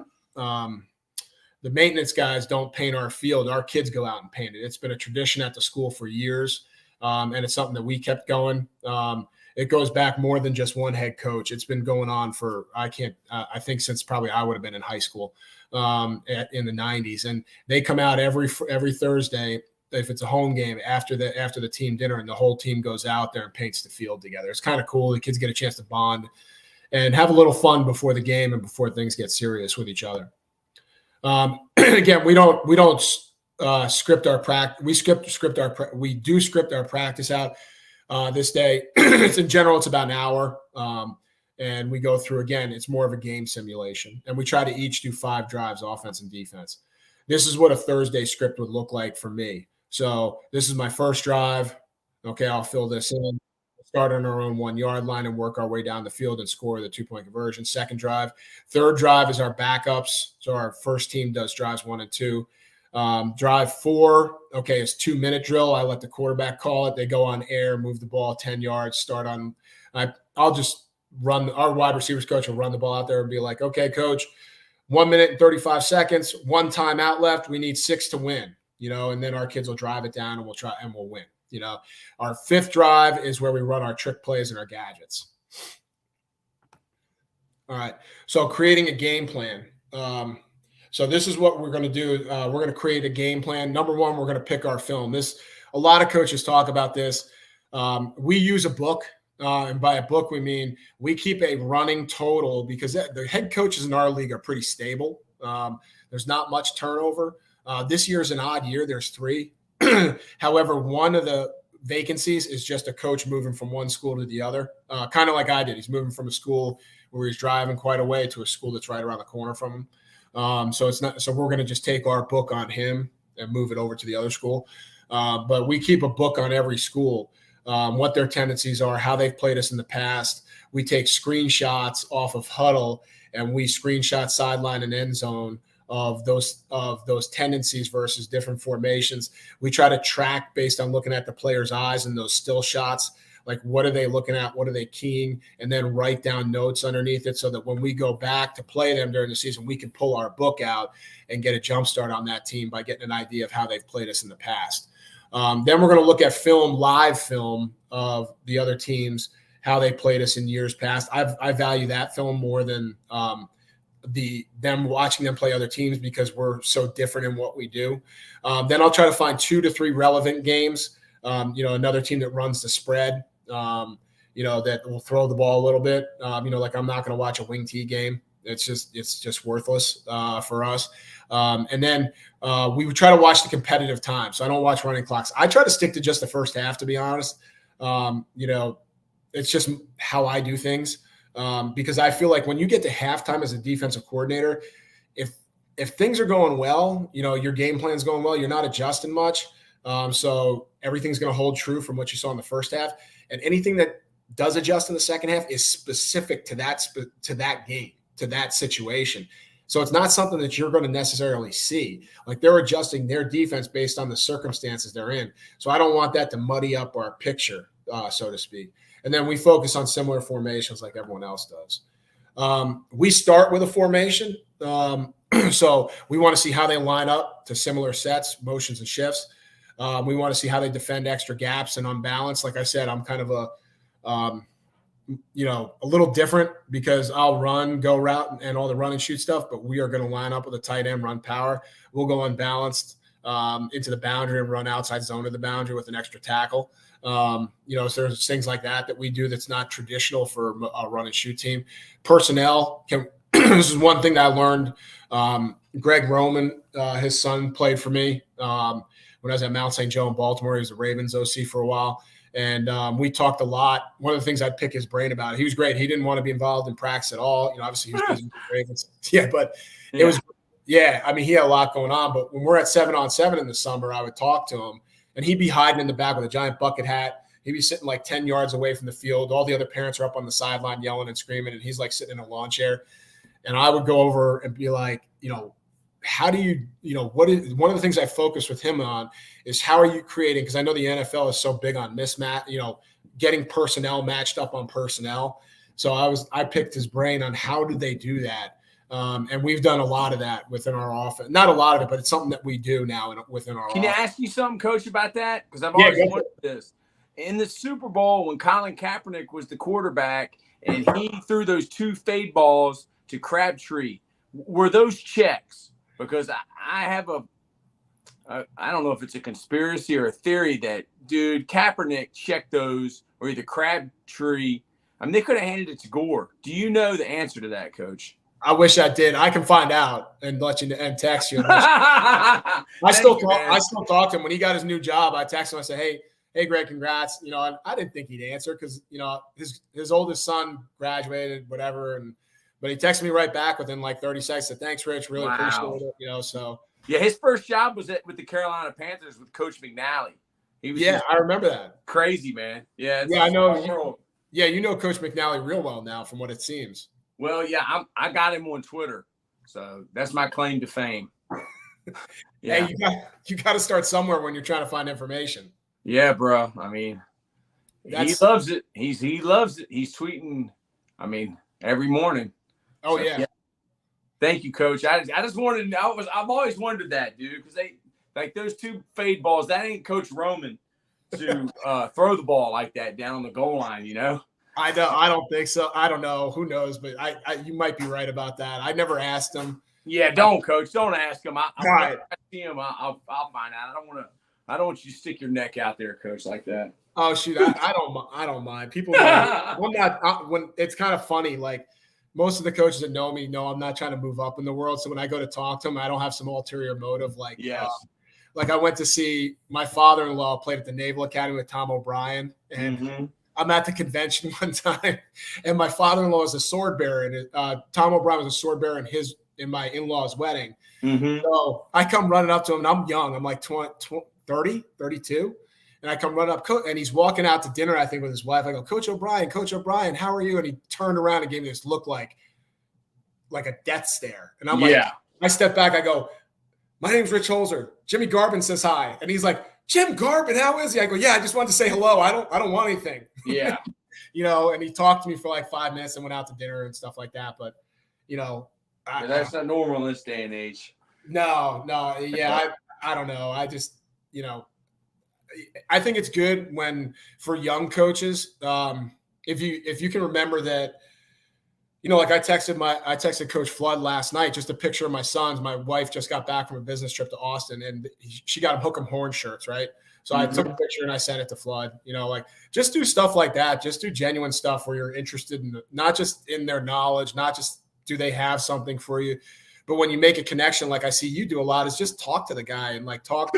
maintenance guys don't paint our field. Our kids go out and paint it. It's been a tradition at the school for years, and it's something that we kept going. It goes back more than just one head coach. It's been going on for I think since probably I would have been in high school in the 90s. And they come out every Thursday if it's a home game after the team dinner, and the whole team goes out there and paints the field together. It's kind of cool. The kids get a chance to bond and have a little fun before the game and before things get serious with each other. Again, we don't script our practice. We do script our practice out this day. In general, it's about an hour, and we go through again. It's more of a game simulation, and we try to each do 5 drives, offense and defense. This is what a Thursday script would look like for me. So this is my first drive. Okay, I'll fill this in. Start on our own 1-yard line and work our way down the field and score the 2-point conversion. Second drive. Third drive is our backups. So our first team does drives 1 and 2. Drive 4, okay, it's 2-minute drill. I let the quarterback call it. They go on air, move the ball 10 yards, start on. I'll just run. Our wide receivers coach will run the ball out there and be like, okay, coach, 1 minute and 35 seconds, 1 timeout left. We need 6 to win, and then our kids will drive it down and we'll win. Our 5th drive is where we run our trick plays and our gadgets. All right. So creating a game plan. So this is what we're going to do. We're going to create a game plan. Number 1, we're going to pick our film. A lot of coaches talk about this. We use a book. And by a book, we mean we keep a running total because the head coaches in our league are pretty stable. There's not much turnover. This year is an odd year. There's 3. However, one of the vacancies is just a coach moving from one school to the other, kind of like I did. He's moving from a school where he's driving quite a way to a school that's right around the corner from him. So we're going to just take our book on him and move it over to the other school. But we keep a book on every school, what their tendencies are, how they've played us in the past. We take screenshots off of Huddle and we screenshot sideline and end zone of those tendencies versus different formations. We try to track based on looking at the player's eyes and those still shots, like what are they looking at, what are they keying, and then write down notes underneath it so that when we go back to play them during the season, we can pull our book out and get a jump start on that team by getting an idea of how they've played us in the past. Then we're going to look at live film of the other teams, how they played us in years past. I value that film more than them watching them play other teams because we're so different in what we do. Then I'll try to find 2 to 3 relevant games. Another team that runs the spread, that will throw the ball a little bit. Like I'm not going to watch a wing T game. It's just worthless for us. And then we would try to watch the competitive time. So I don't watch running clocks. I try to stick to just the first half, to be honest. It's just how I do things. Because I feel like when you get to halftime as a defensive coordinator, if things are going well, your game plan's going well, you're not adjusting much. So everything's going to hold true from what you saw in the first half. And anything that does adjust in the second half is specific to that game, to that situation. So it's not something that you're going to necessarily see. Like, they're adjusting their defense based on the circumstances they're in. So I don't want that to muddy up our picture, so to speak. And then we focus on similar formations like everyone else does. We start with a formation. So we want to see how they line up to similar sets, motions, and shifts. We want to see how they defend extra gaps and unbalanced. Like I said, I'm kind of a little different because I'll run, go route, and all the run and shoot stuff, but we are going to line up with a tight end, run power. We'll go unbalanced into the boundary and run outside zone of the boundary with an extra tackle. So there's things like that we do that's not traditional for a run and shoot team. Personnel this is one thing that I learned. Greg Roman, his son, played for me when I was at Mount St. Joe in Baltimore. He was the Ravens OC for a while. And we talked a lot. One of the things I'd pick his brain about, he was great. He didn't want to be involved in practice at all. Obviously he was busy with the Ravens. Yeah, but it was, he had a lot going on. But when we're at 7-on-7 in the summer, I would talk to him, and he'd be hiding in the back with a giant bucket hat. He'd be sitting like 10 yards away from the field. All the other parents are up on the sideline yelling and screaming, and he's like sitting in a lawn chair. And I would go over and be like, how do you, what is one of the things I focus with him on is how are you creating? Because I know the NFL is so big on mismatch, getting personnel matched up on personnel. So I picked his brain on how do they do that. And we've done a lot of that within our offense. Not a lot of it, but it's something that we do now within our offense. Can I ask you something, Coach, about that? Because I've always wondered this. In the Super Bowl, when Colin Kaepernick was the quarterback and he threw those 2 fade balls to Crabtree, were those checks? Because I have I don't know if it's a conspiracy or a theory that, dude, Kaepernick checked those, or either Crabtree. I mean, they could have handed it to Gore. Do you know the answer to that, Coach? I wish I did. I can find out and let you and text you. I still talk to him when he got his new job. I text him. I say, hey, Greg, congrats. I didn't think he'd answer because his oldest son graduated, whatever, but he texted me right back within like 30 seconds. Said, thanks, Rich. Really appreciate it. So. Yeah, his first job was with the Carolina Panthers with Coach McNally. I remember that. Crazy, man. Yeah, I know. You know Coach McNally real well now, from what it seems. Well, yeah, I got him on Twitter, so that's my claim to fame. Yeah. Hey, you got to start somewhere when you're trying to find information. Yeah, bro. I mean, he loves it. He loves it. He's tweeting, every morning. Oh, so, yeah. Thank you, Coach. I just wanted – I've always wondered that, dude, because they – like those 2 fade balls, that ain't Coach Roman to throw the ball like that down the goal line, I don't think so. I don't know. Who knows? But you might be right about that. I never asked him. Yeah, don't, Coach. Don't ask him. I see him. I'll find out. I don't want you to stick your neck out there, Coach, like that. Oh shoot, I don't mind. People know when it's kind of funny, like most of the coaches that know me know I'm not trying to move up in the world. So when I go to talk to them, I don't have some ulterior motive. Like, like I went to see my father-in-law played at the Naval Academy with Tom O'Brien, and I'm at the convention one time, and my father-in-law is a sword bearer, and Tom O'Brien was a sword bearer in my in-law's wedding. So I come running up to him, and I'm young. I'm like 30, 32. And I come running up, and he's walking out to dinner, I think, with his wife. I go, Coach O'Brien, how are you? And he turned around and gave me this look like a death stare. And I'm like, I step back. I go, my name's Rich Holzer. Jimmy Garbin says hi. And he's like, Jim Garbin, how is he? I go, I just wanted to say hello. I don't want anything. Yeah. And he talked to me for like 5 minutes and went out to dinner and stuff like that. But, that's not normal in this day and age. No. Yeah. I don't know. I just, I think it's good for young coaches, if you can remember that, like I texted Coach Flood last night, just a picture of my sons. My wife just got back from a business trip to Austin, and she got him hook 'em horn shirts, right? So I took a picture and I sent it to Flood. Just do stuff like that. Just do genuine stuff where you're interested in not just in their knowledge, not just do they have something for you? But when you make a connection, like I see you do a lot, is just talk to the guy and like talk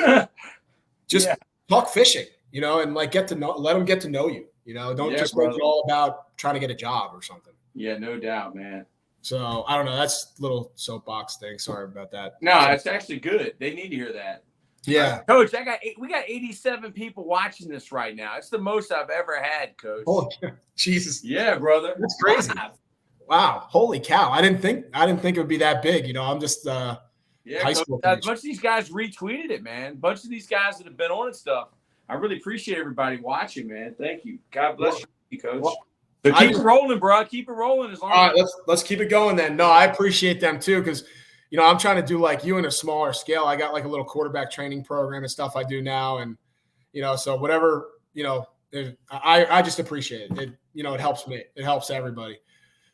fishing, and like let them get to know you, don't just make it all about trying to get a job or something. Yeah, no doubt, man. So I don't know. That's a little soapbox thing. Sorry about that. No, it's actually good. They need to hear that. Yeah. Coach, we got 87 people watching this right now. It's the most I've ever had, Coach. Oh, Jesus. Yeah, brother. That's crazy. Wow. Holy cow. I didn't think it would be that big. I'm just high school. A bunch of these guys retweeted it, man. A bunch of these guys that have been on and stuff. I really appreciate everybody watching, man. Thank you. God bless you, Coach. Well, so keep it rolling, bro. Keep it rolling as long all right, let's keep it going then. No, I appreciate them too, because I'm trying to do like you in a smaller scale. I got like a little quarterback training program and stuff I do now, and so whatever, I just appreciate it. It helps me. It helps everybody.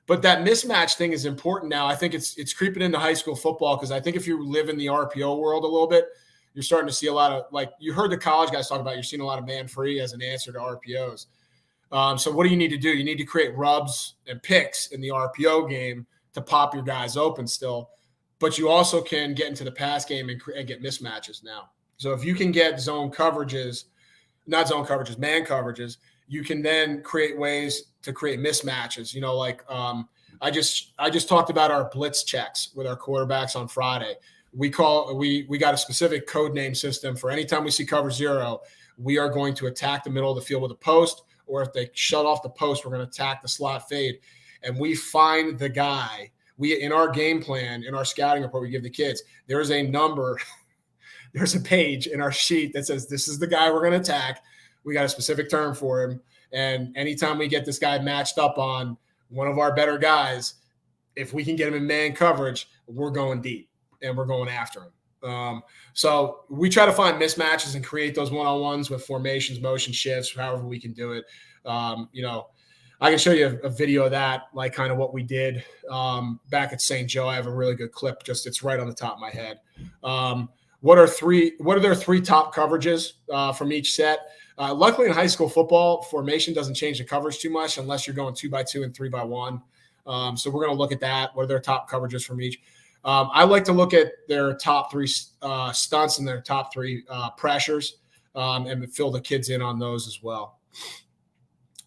But that mismatch thing is important now. I think it's creeping into high school football, because I think if you live in the RPO world a little bit, you're starting to see a lot of, like you heard the college guys talk about, you're seeing a lot of man free as an answer to RPOs. So what do you need to do? You need to create rubs and picks in the RPO game to pop your guys open still. But you also can get into the pass game and get mismatches now. So if you can get man coverages, you can then create ways to create mismatches. I just talked about our blitz checks with our quarterbacks on Friday. We got a specific code name system for anytime we see cover 0, we are going to attack the middle of the field with a post, or if they shut off the post, we're going to attack the slot fade. And we find the guy. In our game plan, in our scouting report we give the kids, there is a number, there's a page in our sheet that says, this is the guy we're going to attack. We got a specific term for him. And anytime we get this guy matched up on one of our better guys, if we can get him in man coverage, we're going deep and we're going after him. So we try to find mismatches and create those one-on-ones with formations, motion shifts, however we can do it. I can show you a video of that, like kind of what we did back at St. Joe. I have a really good clip. It's right on the top of my head. What are their 3 top coverages from each set? Luckily in high school football, formation doesn't change the coverage too much unless you're going 2x2 and 3x1. So we're going to look at that. What are their top coverages from each? I like to look at their top 3 stunts and their top 3 pressures and fill the kids in on those as well.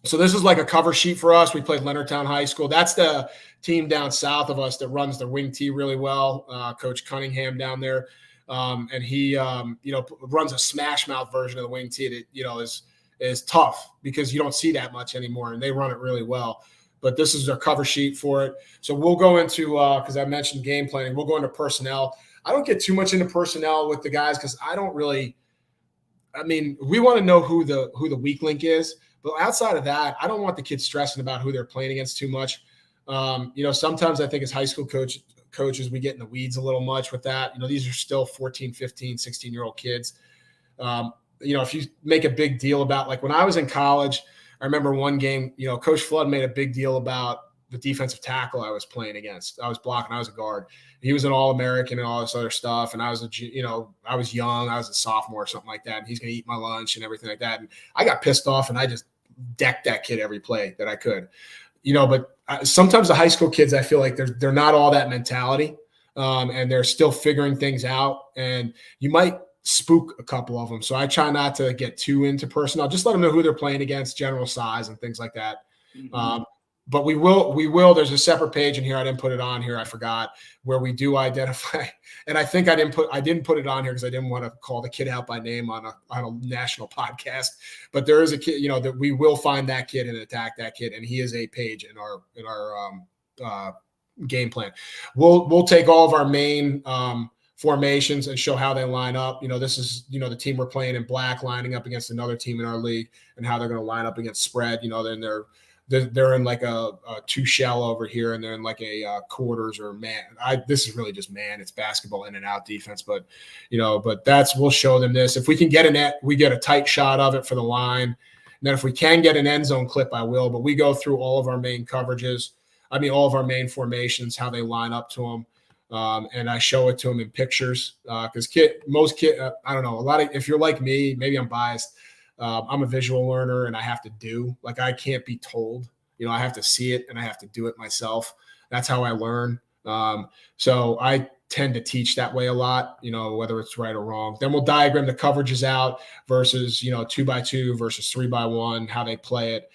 So this is like a cover sheet for us. We played Leonardtown High School. That's the team down south of us that runs the wing tee really well. Coach Cunningham down there. And he, runs a smash mouth version of the wing tee that, is tough because you don't see that much anymore, and they run it really well. But this is our cover sheet for it. So we'll go into, because I mentioned game planning, we'll go into personnel. I don't get too much into personnel with the guys because we want to know who the weak link is. But outside of that, I don't want the kids stressing about who they're playing against too much. Sometimes I think as high school coaches, we get in the weeds a little much with that. These are still 14, 15, 16-year-old kids. If you make a big deal about, like when I was in college, I remember one game, Coach Flood made a big deal about the defensive tackle I was playing against. I was blocking. I was a guard. He was an All-American and all this other stuff. And I was I was young. I was a sophomore or something like that. And he's going to eat my lunch and everything like that. And I got pissed off and I just decked that kid every play that I could. But sometimes the high school kids, I feel like they're not all that mentality, and they're still figuring things out. And you might spook a couple of them. So I try not to get too into personnel. Just let them know who they're playing against, general size and things like that. Mm-hmm. But we will. There's a separate page in here. I didn't put it on here. I forgot, where we do identify. And I think I didn't put it on here because I didn't want to call the kid out by name on a national podcast. But there is a kid, that we will find that kid and attack that kid. And he is a page in our game plan. We'll take all of our main formations and show how they line up. This is, the team we're playing in black lining up against another team in our league, and how they're going to line up against spread. Then they're in like a 2 shell over here, and they're in like a quarters or man. This is really just man. It's basketball in and out defense, but we'll show them this. If we can get we get a tight shot of it for the line. And then if we can get an end zone clip, I will. But we go through all of our main coverages. All of our main formations, how they line up to them. And I show it to them in pictures because most kids, I don't know, if you're like me, maybe I'm biased. I'm a visual learner and I have to do, like, I can't be told, I have to see it and I have to do it myself. That's how I learn. So I tend to teach that way a lot, whether it's right or wrong. Then we'll diagram the coverages out versus, 2x2 versus 3x1, how they play it,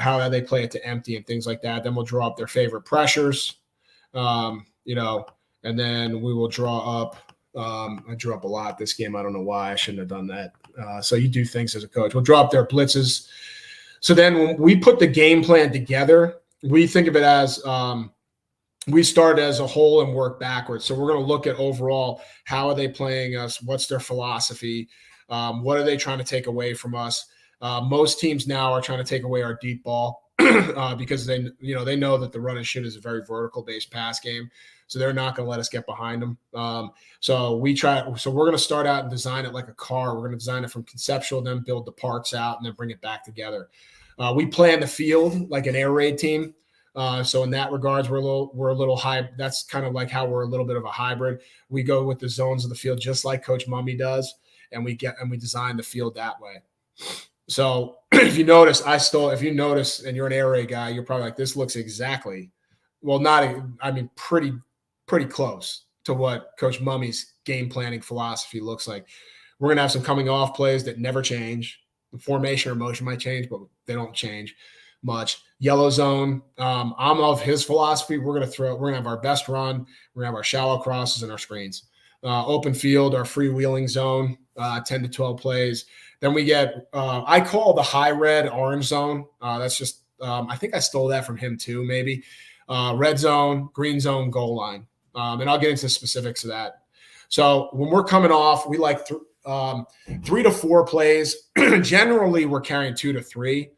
how they play it to empty and things like that. Then we'll draw up their favorite pressures, and then we will draw up. I drew up a lot this game. I don't know why I shouldn't have done that. So you do things as a coach. We'll draw up their blitzes. So then when we put the game plan together, we think of it as we start as a whole and work backwards. So we're going to look at overall, how are they playing us? What's their philosophy? What are they trying to take away from us? Most teams now are trying to take away our deep ball because they know that the run and shoot is a very vertical based pass game. So they're not going to let us get behind them. So we're going to start out and design it like a car. We're going to design it from conceptual, then build the parts out, and then bring it back together. We plan the field like an air raid team. So in that regards, we're a little high. That's kind of like how we're a little bit of a hybrid. We go with the zones of the field, just like Coach Mummy does. And we design the field that way. So if you notice, and you're an air raid guy, you're probably like, this looks exactly, pretty close to what Coach Mummy's game planning philosophy looks like. We're going to have some coming off plays that never change. The formation or motion might change, but they don't change much. Yellow zone. I'm of his philosophy. We're going to have our best run. We're going to have our shallow crosses and our screens. Open field, our freewheeling zone, 10 to 12 plays. Then we get, I call the high red orange zone. That's just, I think I stole that from him too, maybe. Red zone, green zone, goal line. And I'll get into the specifics of that. So when we're coming off, we like 3 to 4 plays. Generally, we're carrying 2 to 3.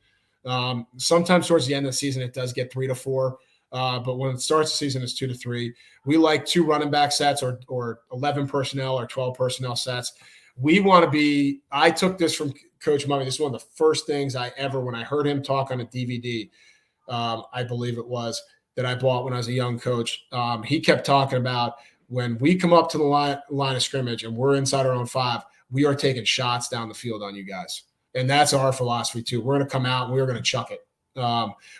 Sometimes towards the end of the season, it does get 3 to 4. But when it starts the season, it's 2 to 3. We like 2 running back sets or 11 personnel or 12 personnel sets. We want to be – I took this from Coach Mummy. This is one of the first things when I heard him talk on a DVD, I believe it was, that I bought when I was a young coach. He kept talking about when we come up to the line of scrimmage and we're inside our own 5, we are taking shots down the field on you guys. And that's our philosophy too. We're going to come out and we're going to chuck it.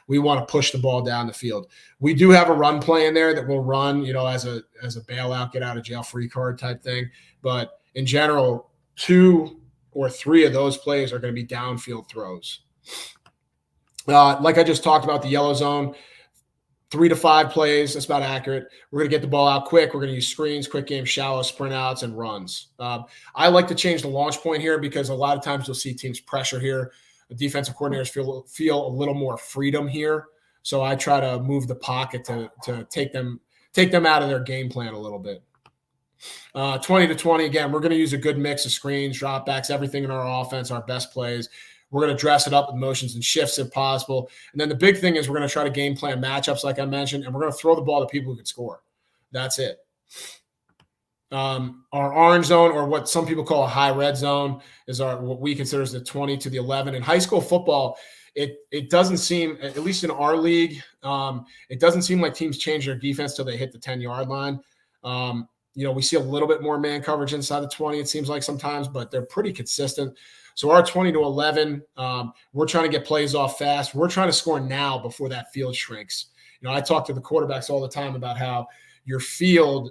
We want to push the ball down the field. We do have a run play in there that we'll run, as a bailout, get out of jail free card type thing. But in general, 2 or 3 of those plays are going to be downfield throws. Like I just talked about, the yellow zone, 3 to 5 plays. That's about accurate. We're going to get the ball out quick. We're going to use screens, quick game, shallow sprint outs, and runs. I like to change the launch point here because a lot of times you'll see teams pressure here. The defensive coordinators feel a little more freedom here. So I try to move the pocket to take them out of their game plan a little bit. 20 to 20, again, we're going to use a good mix of screens, dropbacks, everything in our offense, our best plays. We're going to dress it up with motions and shifts if possible. And then the big thing is we're going to try to game plan matchups like I mentioned, and we're going to throw the ball to people who can score. That's it. Our orange zone, or what some people call a high red zone, is what we consider as the 20 to the 11. In high school football, it doesn't seem, at least in our league, it doesn't seem like teams change their defense till they hit the 10-yard line. We see a little bit more man coverage inside the 20, it seems like sometimes, but they're pretty consistent. So our 20 to 11, we're trying to get plays off fast. We're trying to score now before that field shrinks. I talk to the quarterbacks all the time about how your field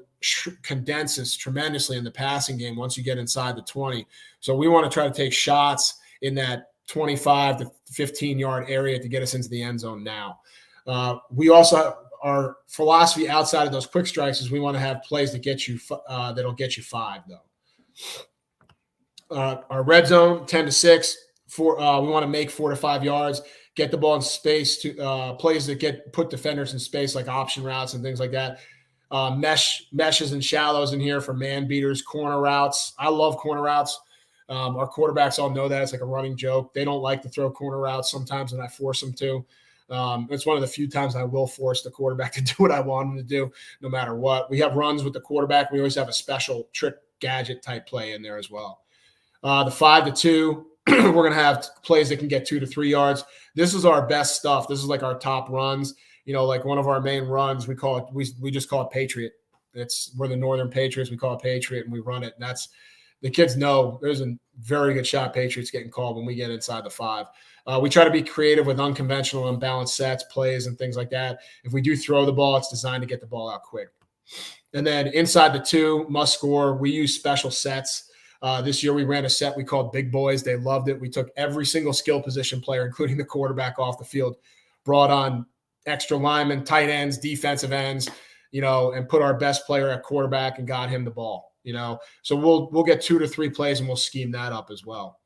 condenses tremendously in the passing game once you get inside the 20. So we want to try to take shots in that 25 to 15-yard area to get us into the end zone now. We also have our philosophy outside of those quick strikes is we want to have plays that get you that'll get you 5, though. Our red zone, 10 to 6. We want to make 4 to 5 yards, get the ball in space to plays that put defenders in space, like option routes and things like that. Meshes and shallows in here for man beaters, corner routes. I love corner routes. Our quarterbacks all know that. It's like a running joke. They don't like to throw corner routes sometimes, and I force them to. It's one of the few times I will force the quarterback to do what I want him to do, no matter what. We have runs with the quarterback. We always have a special trick gadget type play in there as well. The 5 to 2, we're going to have plays that can get 2 to 3 yards. This is our best stuff. This is like our top runs. Like one of our main runs, we we just call it Patriot. We're the Northern Patriots. We call it Patriot, and we run it. And the kids know there's a very good shot Patriots getting called when we get inside the 5. We try to be creative with unconventional, unbalanced sets, plays, and things like that. If we do throw the ball, it's designed to get the ball out quick. And then inside the 2, must score, we use special sets. This year we ran a set we called Big Boys. They loved it. We took every single skill position player, including the quarterback, off the field, brought on extra linemen, tight ends, defensive ends, and put our best player at quarterback and got him the ball, So we'll get 2 to 3 plays and we'll scheme that up as well.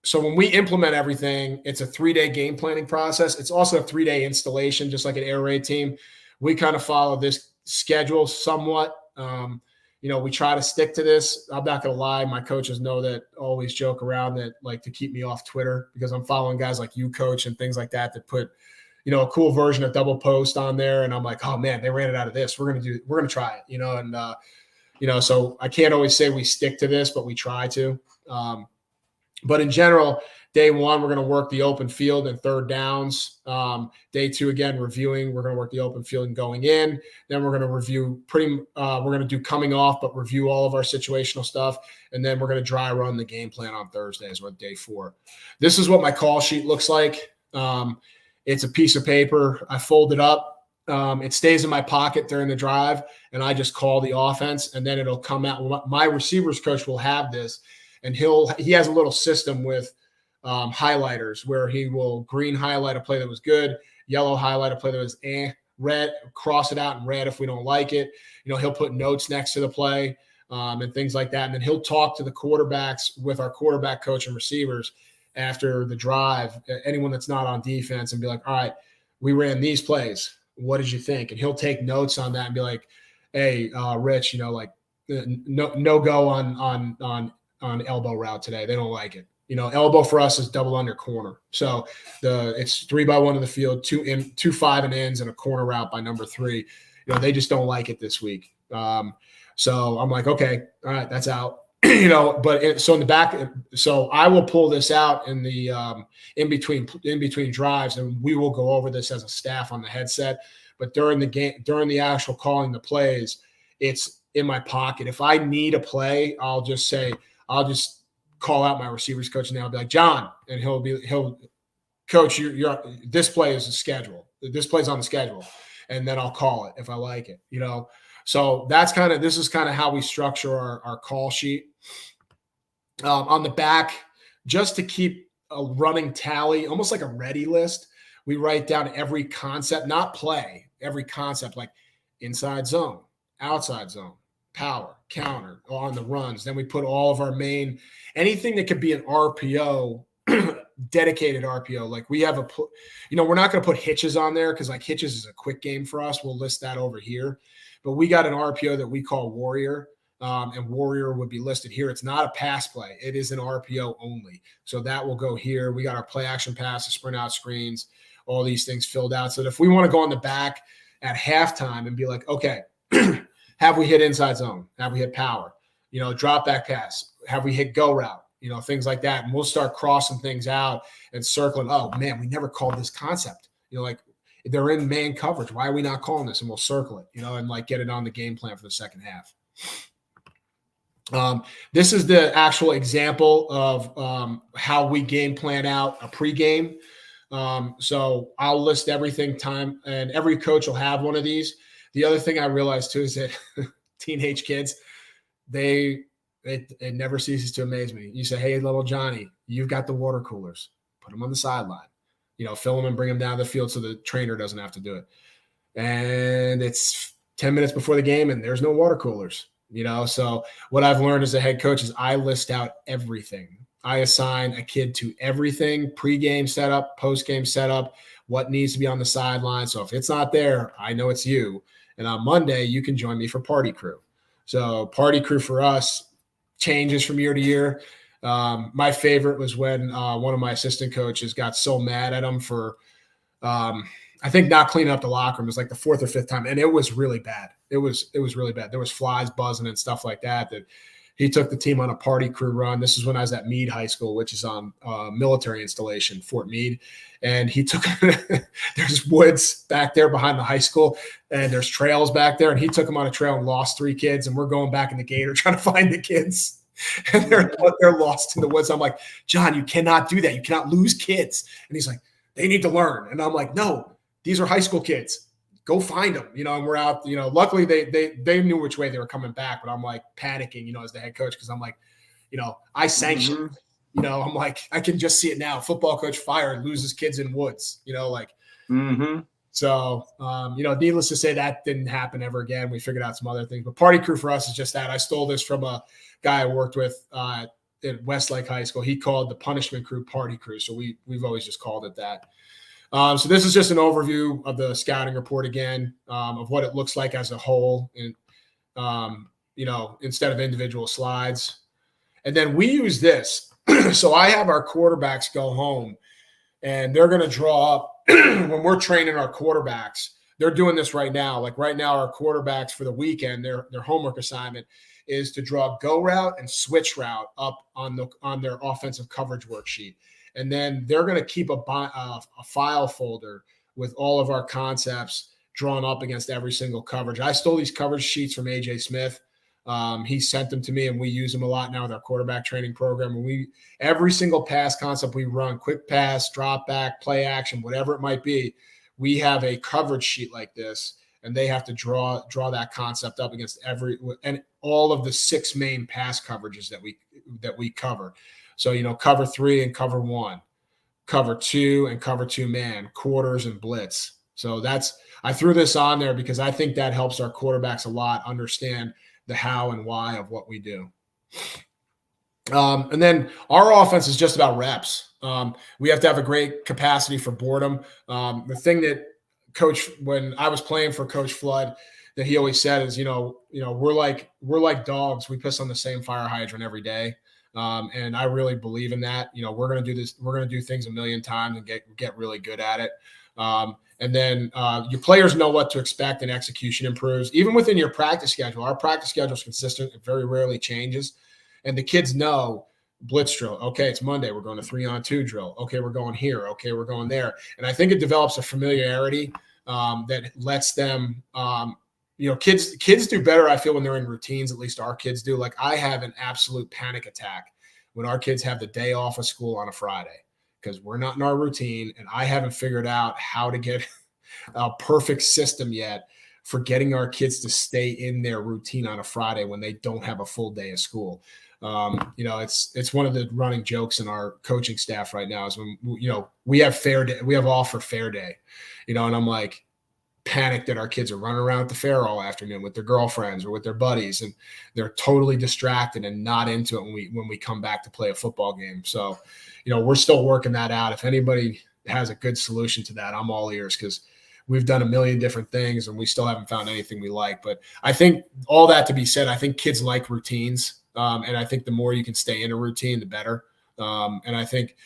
So when we implement everything, it's a 3-day game planning process. It's also a 3-day installation, just like an air raid team. We kind of follow this schedule somewhat. We try to stick to this. I'm not going to lie. My coaches know that, always joke around that, like, to keep me off Twitter, because I'm following guys like you, Coach, and things like that put, a cool version of double post on there. And I'm like, oh man, they ran it out of this. We're going to try it, so I can't always say we stick to this, but we try to. But in general, day 1, we're going to work the open field and third downs. Day 2, again, reviewing. We're going to work the open field and going in. Then we're going to review we're going to do coming off, but review all of our situational stuff. And then we're going to dry run the game plan on Thursdays with day 4. This is what my call sheet looks like. It's a piece of paper. I fold it up. It stays in my pocket during the drive, and I just call the offense, and then it'll come out. My receivers coach will have this, and he has a little system with highlighters where he will green highlight a play that was good, yellow highlight a play that was red, cross it out in red if we don't like it. He'll put notes next to the play and things like that. And then he'll talk to the quarterbacks with our quarterback coach and receivers after the drive, anyone that's not on defense, and be like, all right, we ran these plays. What did you think? And he'll take notes on that and be like, hey, Rich, no go on elbow route today. They don't like it. Elbow for us is double under corner. So it's 3-by-1 in the field, 2 5 and ends, and a corner route by number 3. They just don't like it this week. So I'm like, okay, all right, that's out. So in the back, so I will pull this out in the in between drives, and we will go over this as a staff on the headset. But during the actual calling the plays, it's in my pocket. If I need a play, I'll just call out my receivers coach, and I'll be like, John, and he'll coach, you're this play is a schedule. This play's on the schedule, and then I'll call it if I like it. So this is kind of how we structure our call sheet. On the back, just to keep a running tally, almost like a ready list, we write down every concept, not play, every concept, like inside zone, outside zone, power, counter, on the runs. Then we put all of our anything that could be an RPO, dedicated RPO. Like we have we're not going to put hitches on there because like hitches is a quick game for us. We'll list that over here. But we got an RPO that we call Warrior, and Warrior would be listed here. It's not a pass play. It is an RPO only. So that will go here. We got our play action passes, sprint out screens, all these things filled out. So that if we want to go on the back at halftime and be like, okay, have we hit inside zone? Have we hit power? Drop back pass. Have we hit go route? Things like that. And we'll start crossing things out and circling. Oh, man, we never called this concept. Like they're in man coverage. Why are we not calling this? And we'll circle it, and like get it on the game plan for the second half. This is the actual example of how we game plan out a pregame. So I'll list everything and every coach will have one of these. The other thing I realized too is that teenage kids, it never ceases to amaze me. You say, hey, little Johnny, you've got the water coolers. Put them on the sideline. Fill them and bring them down the field so the trainer doesn't have to do it. And it's 10 minutes before the game and there's no water coolers. So what I've learned as a head coach is I list out everything. I assign a kid to everything, pregame setup, postgame setup, what needs to be on the sideline. So if it's not there, I know it's you. And on Monday, you can join me for party crew. So party crew for us changes from year to year. My favorite was when one of my assistant coaches got so mad at him for, I think, not cleaning up the locker room. It was like the 4th or 5th time, and it was really bad. It was really bad. There was flies buzzing and stuff like that He took the team on a party crew run. This is when I was at Meade High School, which is on military installation, Fort Meade. And he took there's woods back there behind the high school, and there's trails back there. And he took them on a trail and lost 3 kids. And we're going back in the gator trying to find the kids. And they're lost in the woods. I'm like, John, you cannot do that. You cannot lose kids. And he's like, they need to learn. And I'm like, no, these are high school kids. Go find them, and we're out, luckily they knew which way they were coming back, but I'm like panicking, as the head coach. Cause I'm like, I sanction, I'm like, I can just see it now. Football coach fired, loses kids in woods, So, needless to say, that didn't happen ever again. We figured out some other things, but party crew for us is just that. I stole this from a guy I worked with at Westlake High School. He called the punishment crew party crew. So we've always just called it that. So this is just an overview of the scouting report again, of what it looks like as a whole, and instead of individual slides. And then we use this. So I have our quarterbacks go home, and they're going to draw up when we're training our quarterbacks. They're doing this right now. Like right now, our quarterbacks for the weekend, their homework assignment is to draw go route and switch route up on their offensive coverage worksheet. And then they're going to keep a file folder with all of our concepts drawn up against every single coverage. I stole these coverage sheets from AJ Smith. He sent them to me, and we use them a lot now with our quarterback training program. And every single pass concept we run, quick pass, drop back, play action, whatever it might be, we have a coverage sheet like this, and they have to draw that concept up against and all of the 6 main pass coverages that we cover. So, cover 3 and cover 1, cover 2 and cover 2 man, quarters and blitz. So I threw this on there because I think that helps our quarterbacks a lot understand the how and why of what we do. And then our offense is just about reps. We have to have a great capacity for boredom. The thing that when I was playing for Coach Flood, that he always said is, we're like dogs. We piss on the same fire hydrant every day. And I really believe in that. We're going to do this. We're going to do things a million times and get really good at it. And then your players know what to expect, and execution improves. Even within your practice schedule, our practice schedule is consistent. It very rarely changes. And the kids know blitz drill. Okay, it's Monday. We're going to 3-on-2 drill. Okay, we're going here. Okay, we're going there. And I think it develops a familiarity that lets them kids do better, I feel, when they're in routines. At least our kids do. Like, I have an absolute panic attack when our kids have the day off of school on a Friday, because we're not in our routine, and I haven't figured out how to get a perfect system yet for getting our kids to stay in their routine on a Friday when they don't have a full day of school. It's one of the running jokes in our coaching staff right now is when, we have fair day, we have off for fair day, and I'm like, panicked that our kids are running around at the fair all afternoon with their girlfriends or with their buddies, and they're totally distracted and not into it when we come back to play a football game. So, we're still working that out. If anybody has a good solution to that, I'm all ears, because we've done a million different things and we still haven't found anything we like. But I think all that to be said, I think kids like routines. And I think the more you can stay in a routine, the better. And I think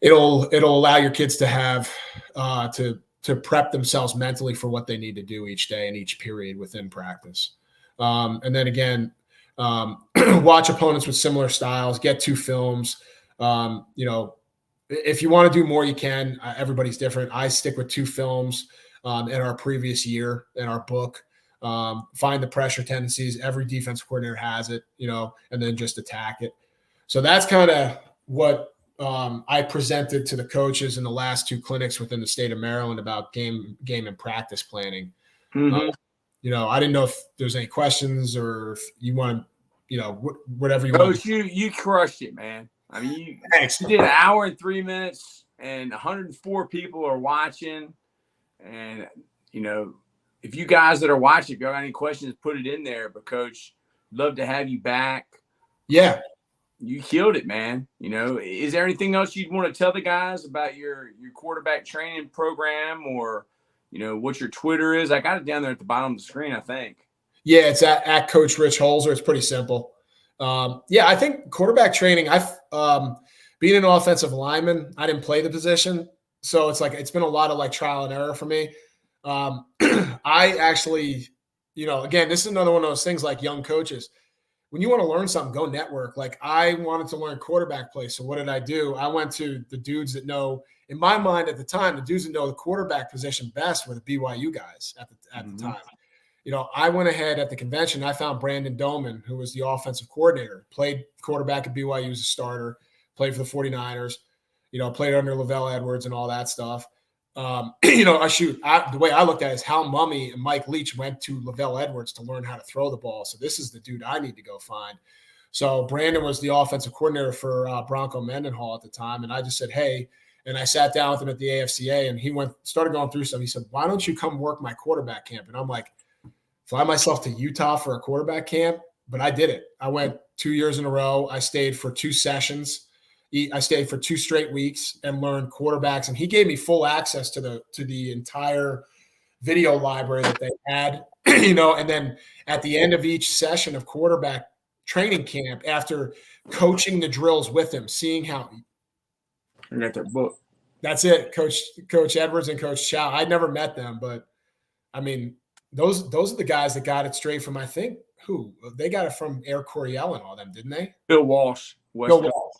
it'll allow your kids to have to prep themselves mentally for what they need to do each day and each period within practice. And then again, watch opponents with similar styles, get 2 films. If you want to do more, you can. Everybody's different. I stick with 2 films in our previous year in our book. Find the pressure tendencies. Every defense coordinator has it, and then just attack it. So that's kind of what I presented to the coaches in the last 2 clinics within the state of Maryland about game and practice planning. Mm-hmm. I didn't know if there's any questions or if you want to, whatever you Coach, want. you crushed it, man. I mean, Thanks. You did 1 hour and 3 minutes, and 104 people are watching. And, if you guys that are watching, if you have any questions, put it in there. But, Coach, love to have you back. Yeah. You killed it, man. Is there anything else you'd want to tell the guys about your quarterback training program, or, what your Twitter is? I got it down there at the bottom of the screen, I think. Yeah, it's at Coach Rich Holzer. It's pretty simple. I think quarterback training, being an offensive lineman, I didn't play the position. So it's been a lot of trial and error for me. I actually, again, this is another one of those things like young coaches. when you want to learn something, go network. Like I wanted to learn quarterback play. So what did I do? I went to the dudes that know, in my mind at the time, the dudes that know the quarterback position best were the BYU guys at the time. You know, I went ahead at the convention. I found Brandon Doman, who was the offensive coordinator, played quarterback at BYU as a starter, played for the 49ers, you know, played under Lavelle Edwards and all that stuff. You know, the way I looked at it is Hal Mummy and Mike Leach went to Lavelle Edwards to learn how to throw the ball. So this is the dude I need to go find. So Brandon was the offensive coordinator for Bronco Mendenhall at the time. And I just said, hey, and I sat down with him at the AFCA and he started going through stuff. He said, why don't you come work my quarterback camp? And I'm like, fly myself to Utah for a quarterback camp. But I did it. I went 2 years in a row. I stayed for 2 sessions. I stayed for 2 straight weeks and learned quarterbacks. And he gave me full access to the entire video library that they had, you know, and then at the end of each session of quarterback training camp, after coaching the drills with him, seeing how I got their book. That's it. Coach Edwards and Coach Chow. I never met them, but I mean, those are the guys that got it straight from, I think, they got it from Air Coryell and all them, didn't they? Bill Walsh,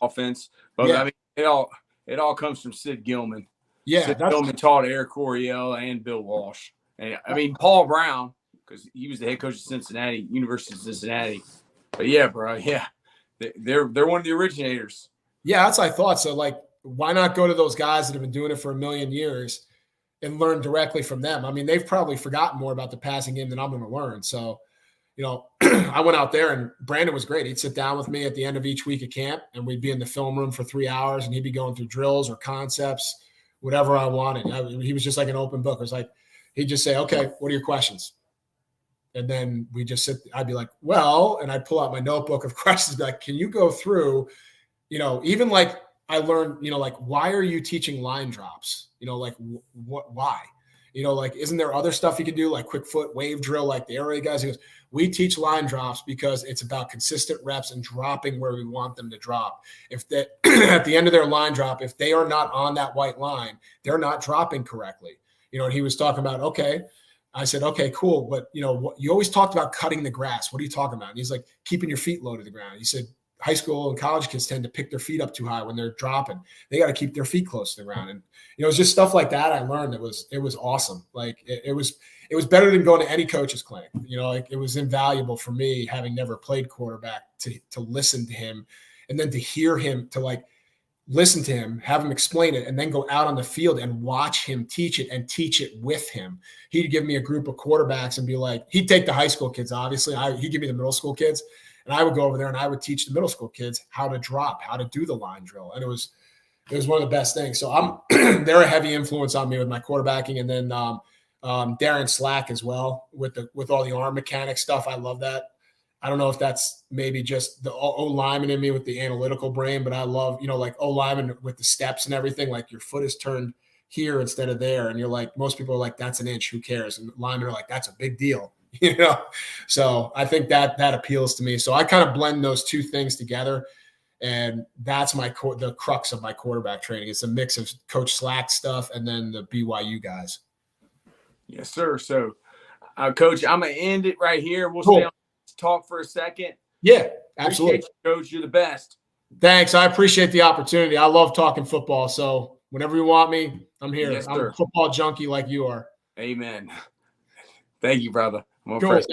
offense. But yeah. I mean, it all comes from Sid Gilman. Yeah, Sid Gilman taught Air Coryell and Bill Walsh. And I mean, Paul Brown, because he was the head coach of University of Cincinnati. But yeah, bro, yeah, they're one of the originators. Yeah, that's what I thought. So like, why not go to those guys that have been doing it for a million years and learn directly from them? I mean, they've probably forgotten more about the passing game than I'm going to learn. So, you know, I went out there and Brandon was great. He'd sit down with me at the end of each week of camp and we'd be in the film room for 3 hours and he'd be going through drills or concepts, whatever I wanted. He was just like an open book. It was like, he'd just say, okay, what are your questions? And then we just sit, I'd be like, well, and I'd pull out my notebook of questions, be like, can you go through, you know, even like I learned, you know, like, why are you teaching line drops? You know, like why? You know, like, isn't there other stuff you can do, like quick foot wave drill, like the area guys? He goes, we teach line drops because it's about consistent reps and dropping where we want them to drop. If that at the end of their line drop, if they are not on that white line, they're not dropping correctly. You know, and he was talking about, okay. I said, okay, cool. But, you know, you always talked about cutting the grass. What are you talking about? And he's like, keeping your feet low to the ground. He said, high school and college kids tend to pick their feet up too high when they're dropping. They got to keep their feet close to the ground. And, you know, it's just stuff like that I learned. It was awesome. Like it was better than going to any coach's clinic. You know, like it was invaluable for me, having never played quarterback, to listen to him and then to hear him, to like listen to him, have him explain it, and then go out on the field and watch him teach it and teach it with him. He'd give me a group of quarterbacks and be like, he'd take the high school kids, obviously. He'd give me the middle school kids. And I would go over there and I would teach the middle school kids how to drop, how to do the line drill. And it was one of the best things. So they're a heavy influence on me with my quarterbacking. And then Darren Slack as well with all the arm mechanic stuff. I love that. I don't know if that's maybe just the O-lineman in me with the analytical brain, but I love, you know, like O-lineman with the steps and everything, like your foot is turned here instead of there. And you're like, most people are like, that's an inch, who cares? And linemen are like, that's a big deal, you know? So I think that appeals to me. So I kind of blend those two things together. And that's the crux of my quarterback training. It's a mix of Coach Slack stuff and then the BYU guys. Yes, sir. So, Coach, I'm going to end it right here. We'll Cool. stay on talk for a second. Yeah, absolutely. Appreciate you, Coach. You're the best. Thanks. I appreciate the opportunity. I love talking football. So whenever you want me, I'm here. Yes, I'm a football junkie like you are. Amen. Thank you, brother. Cool. Thank